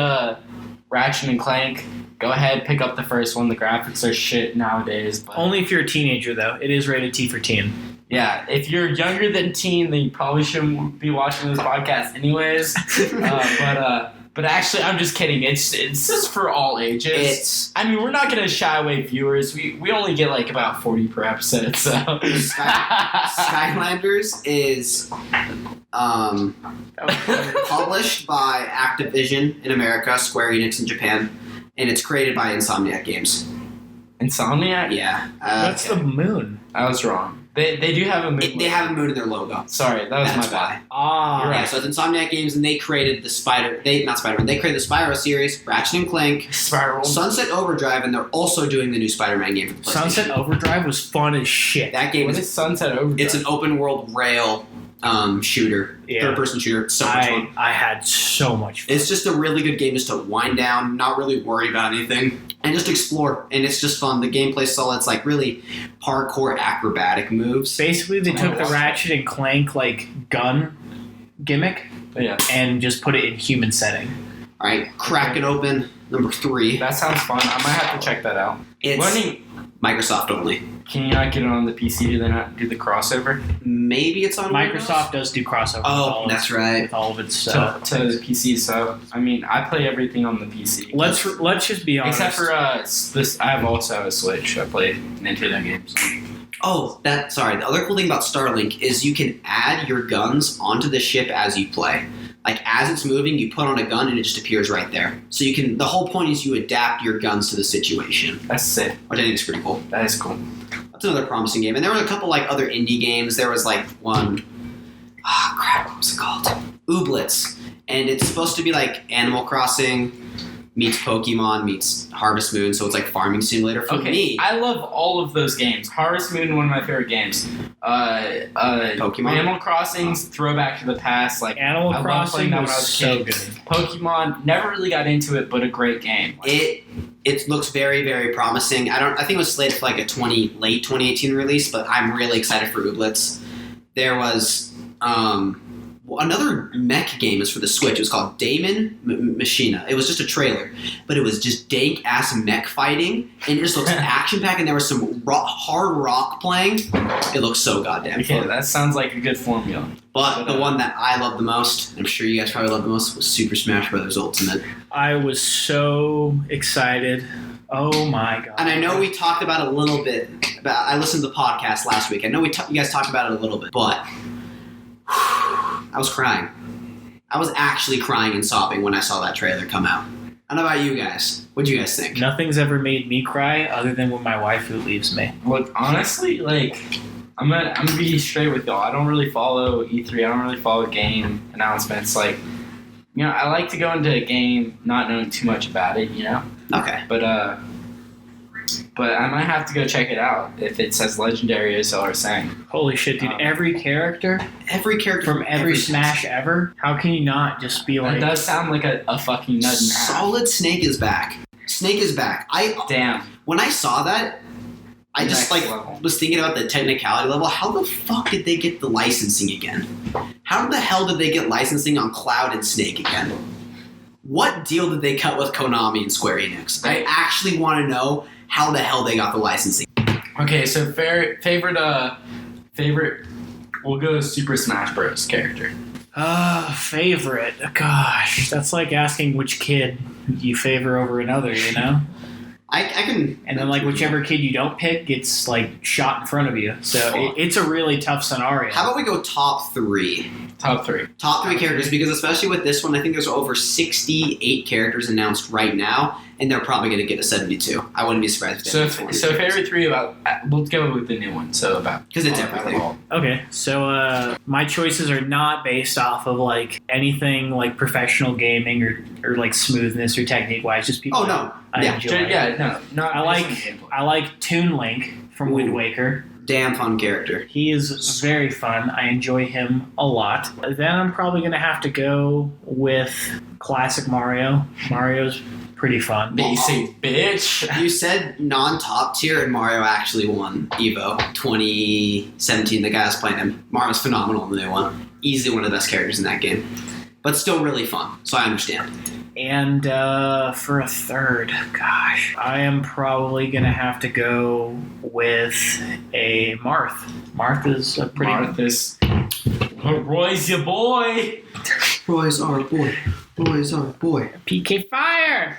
Ratchet & Clank, go ahead, pick up the first one. The graphics are shit nowadays. But Only if you're a teenager, though. It is rated T for teen. yeah, if you're younger than teen, then you probably shouldn't be watching this podcast anyways. But actually, I'm just kidding. It's just for all ages. I mean, we're not going to shy away viewers. We only get like about 40 per episode, so. Skylanders is published by Activision in America, Square Enix in Japan, and it's created by Insomniac Games. Insomniac? Yeah. That's the moon. I was wrong. They do have a moon. They have a moon in their logo. Sorry, that was That's my bad. Ah. You're right. Yeah, so it's Insomniac Games, and they created the They created the Spyro series, Ratchet & Clank, Spiral. Sunset Overdrive, and they're also doing the new Spider-Man game for the PlayStation. Sunset Overdrive was fun as shit. That game What is is Sunset Overdrive? it's an open world rail shooter, Yeah. third-person shooter. It's so much fun. I had so much fun. It's just a really good game just to wind down, not really worry about anything, and just explore. And it's just fun. The gameplay's solid. It's like really parkour acrobatic moves. Basically, they took the Ratchet and Clank gun gimmick Yeah. and just put it in human setting. All right, crack it open. Number 3. That sounds fun. I might have to check that out. It's Learning, Microsoft only. can you not get it on the PC to then do the crossover Maybe it's on Microsoft does do crossover. Oh, that's right. With all of its to stuff. the PC? So I mean, I play everything on the PC. Let's just be honest. Except for this, I have also a Switch. I play Nintendo games. Oh, the other cool thing about Starlink is you can add your guns onto the ship as you play. Like, as it's moving, you put on a gun and it just appears right there. So the whole point is you adapt your guns to the situation, That's sick. which I think is pretty cool. That is cool. That's another promising game. And there were a couple, other indie games. There was, one... Oh, crap, what was it called? Ooblets. And it's supposed to be, Animal Crossing meets Pokemon meets Harvest Moon, so it's like farming simulator for me. I love all of those games. Harvest Moon, one of my favorite games. Pokemon? Animal Crossing's Throwback to the Past. Animal I love Crossing playing that when was I was a so kid. good. Pokemon, never really got into it, but a great game. It looks very, very promising. I think it was slated for a late 2018 release, but I'm really excited for Ooblets. There was another mech game is for the Switch. It was called Damon Machina. It was just a trailer, but it was just dank ass mech fighting, and it just looks action packed. And there was some hard rock playing. It looks so goddamn Okay, fun. that sounds like a good formula. But the one that I love the most, I'm sure you guys probably love the most, was Super Smash Bros. Ultimate. I was so excited. Oh my god. And I know we talked about it a little bit. I listened to the podcast last week. I know you guys talked about it a little bit, but I was crying. I was actually crying and sobbing when I saw that trailer come out. I don't know about you guys. What do you guys think? Nothing's ever made me cry other than when my waifu leaves me. Look, honestly, I'm gonna be straight with y'all. I don't really follow E3. I don't really follow game announcements. I like to go into a game not knowing too much about it, Okay. But I might have to go check it out if it's as legendary as y'all are saying. Holy shit, dude. Every character from every Smash ever, how can you not just be That does sound like a fucking nut and a half. Solid Snake is back. Snake is back. Damn. When I saw that, I just Next level. was thinking about the technicality level. How the fuck did they get the licensing again? How the hell did they get licensing on Cloud and Snake again? What deal did they cut with Konami and Square Enix? I actually want to know how the hell they got the licensing. Okay, so favorite We'll go Super Smash Bros. Character. Favorite. Gosh, that's like asking which kid you favor over another, you know? I can. And then, like, whichever kid you don't pick gets, like, shot in front of you. So it's a really tough scenario. How about we go top 3? Top 3. Top 3 characters, because especially with this one, I think there's over 68 characters announced right now, and they're probably going to get a 72. I wouldn't be surprised if they So favorite 3 about... We'll go with the new one, so about... Because it's everything. Okay, so my choices are not based off of, like, anything, like, professional gaming or like, smoothness or technique-wise. Just people I enjoy. I like Toon Link from Wind Waker. Damn fun character. He is very fun. I enjoy him a lot. Then I'm probably going to have to go with classic Mario. Mario's pretty fun. Basic bitch. You said non-top tier, and Mario actually won EVO 2017. The guy was playing him. Mario's phenomenal in the new one. Easily one of the best characters in that game. But still really fun, so I understand. And for a third, gosh, I am probably going to have to go with a Marth. Marth is a pretty... Marth's... Roy's your boy! Roy's our boy. Roy's our boy. PK Fire!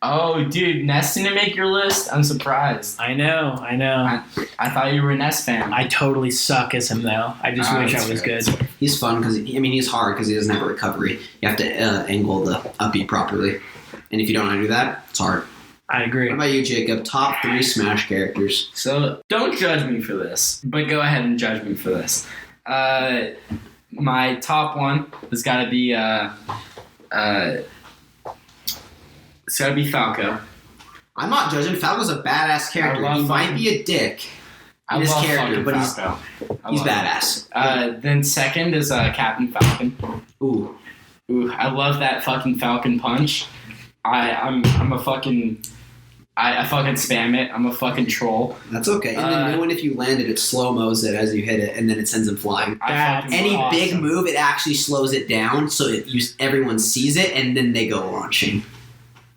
Oh, dude, Ness didn't make your list? I'm surprised. I know. I thought you were a Ness fan. I totally suck as him, though. I just wish I was good. He's fun because, he's hard because he doesn't have a recovery. You have to angle the upbeat properly. And if you don't know how to do that, it's hard. I agree. What about you, Jacob? Top 3 Smash characters. So, don't judge me for this, but go ahead and judge me for this. My top one has got to be, it's got to be Falco. I'm not judging. Falco's a badass character. He might be a dick in his character, but he's badass. Then second is Captain Falcon. Ooh, I love that fucking Falcon punch. I fucking spam it. I'm a fucking troll. That's okay. And then when if you land it, it slow-mos it as you hit it, and then it sends him flying. Any awesome. big move, it actually slows it down so everyone sees it, and then they go launching.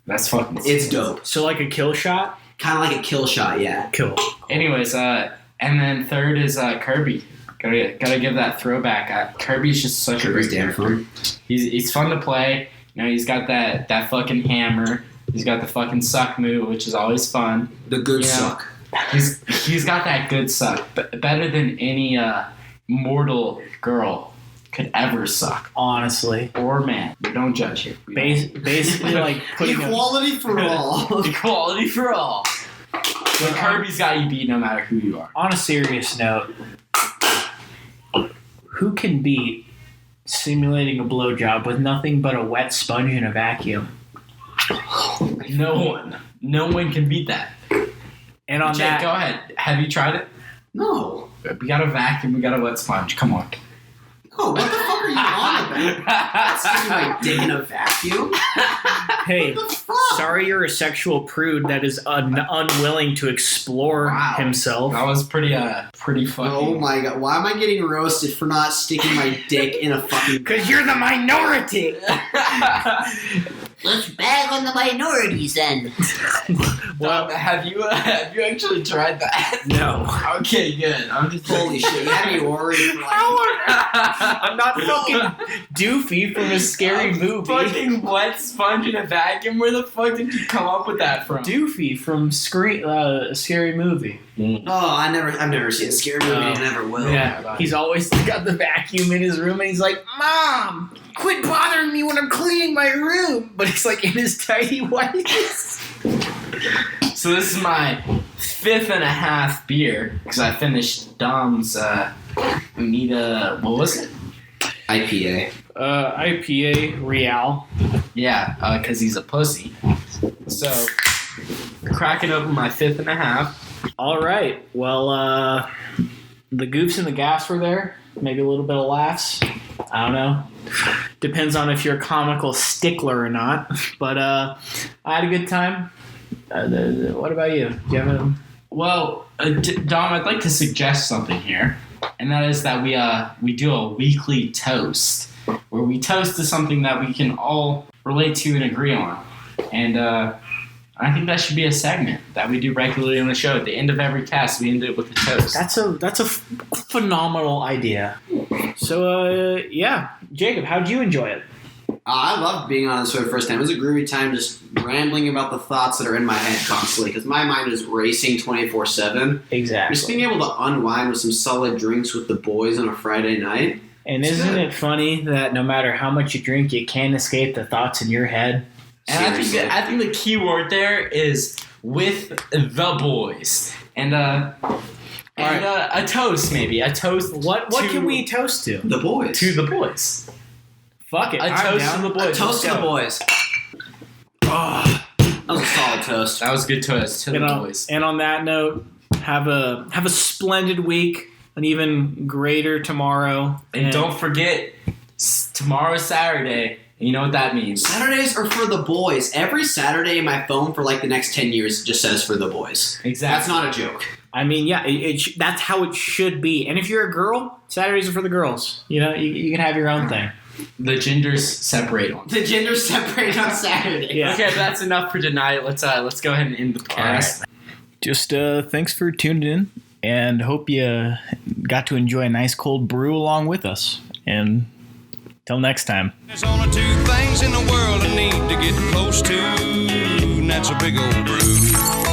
That's fucking It's sick. dope. So like a kill shot? Kind of like a kill shot, yeah. Cool. Anyways, and then third is Kirby. Gotta give that throwback. Kirby's just such a great damn character. fun. He's fun to play. You know, he's got that fucking hammer. He's got the fucking suck move, which is always fun. The good suck. He's got that good suck, better than any mortal girl could ever suck. Honestly. Or man. Don't judge here. Basically like putting Equality for all. Equality for all. But Kirby's got you beat no matter who you are. On a serious note, who can beat simulating a blowjob with nothing but a wet sponge and a vacuum? No one can beat that. And on Jake, that, go ahead. Have you tried it? No. We got a vacuum. We got a wet sponge. Come on. Oh, what the fuck are you on about? Sticking my dick in a vacuum? hey, What the fuck? sorry you're a sexual prude that is unwilling to explore himself. That was pretty funny. Oh my god, why am I getting roasted for not sticking my dick in a fucking... Because you're the minority! Let's bag on the minorities then. Well, have you actually tried that? No. Okay, good. I'm just Holy shit, you had me worried for like... I'm not fucking Doofy from a scary movie. Fucking wet sponge in a vacuum. Where the fuck did you come up with that from? Doofy from a scary movie. Oh, I've never seen a scary movie and never will. Yeah, he's always got the vacuum in his room and he's like, Mom, quit bothering me when I'm cleaning my room. But he's like in his tidy whities. So this is my 5.5 beer because I finished Dom's what was it? IPA. IPA Real. Yeah, because he's a pussy. So cracking open my 5.5. All right. Well, the goofs and the gas were there. Maybe a little bit of laughs. I don't know. Depends on if you're a comical stickler or not. But I had a good time. What about you? Do you have a... Well, Dom, I'd like to suggest something here, and that is that we do a weekly toast, where we toast to something that we can all relate to and agree on. And I think that should be a segment that we do regularly on the show. At the end of every cast, we end it with a toast. That's a phenomenal idea. So, yeah. Jacob, how'd you enjoy it? I loved being on this for the first time. It was a groovy time just rambling about the thoughts that are in my head constantly because my mind is racing 24/7. Exactly. Just being able to unwind with some solid drinks with the boys on a Friday night. And isn't it funny that no matter how much you drink, you can't escape the thoughts in your head? And I think the key word there is with the boys. And a toast, maybe. A toast. What can we toast to? The boys. To the boys. Fuck it. A toast to the boys. A toast to the boys. Oh, that was a solid toast. That was a good toast to the boys. And on that note, have a splendid week. An even greater tomorrow. And don't forget, tomorrow's Saturday. You know what that means. Saturdays are for the boys. Every Saturday, my phone for like the next 10 years just says for the boys. Exactly. That's not a joke. I mean, yeah, that's how it should be. And if you're a girl, Saturdays are for the girls. You know, you can have your own thing. The genders separate on. The genders separate on Saturday. Yeah. Okay, that's enough for tonight. Let's go ahead and end the cast. Right. Just thanks for tuning in, and hope you got to enjoy a nice cold brew along with us. And till next time. There's only two things in the world I need to get close to, and that's a big old brew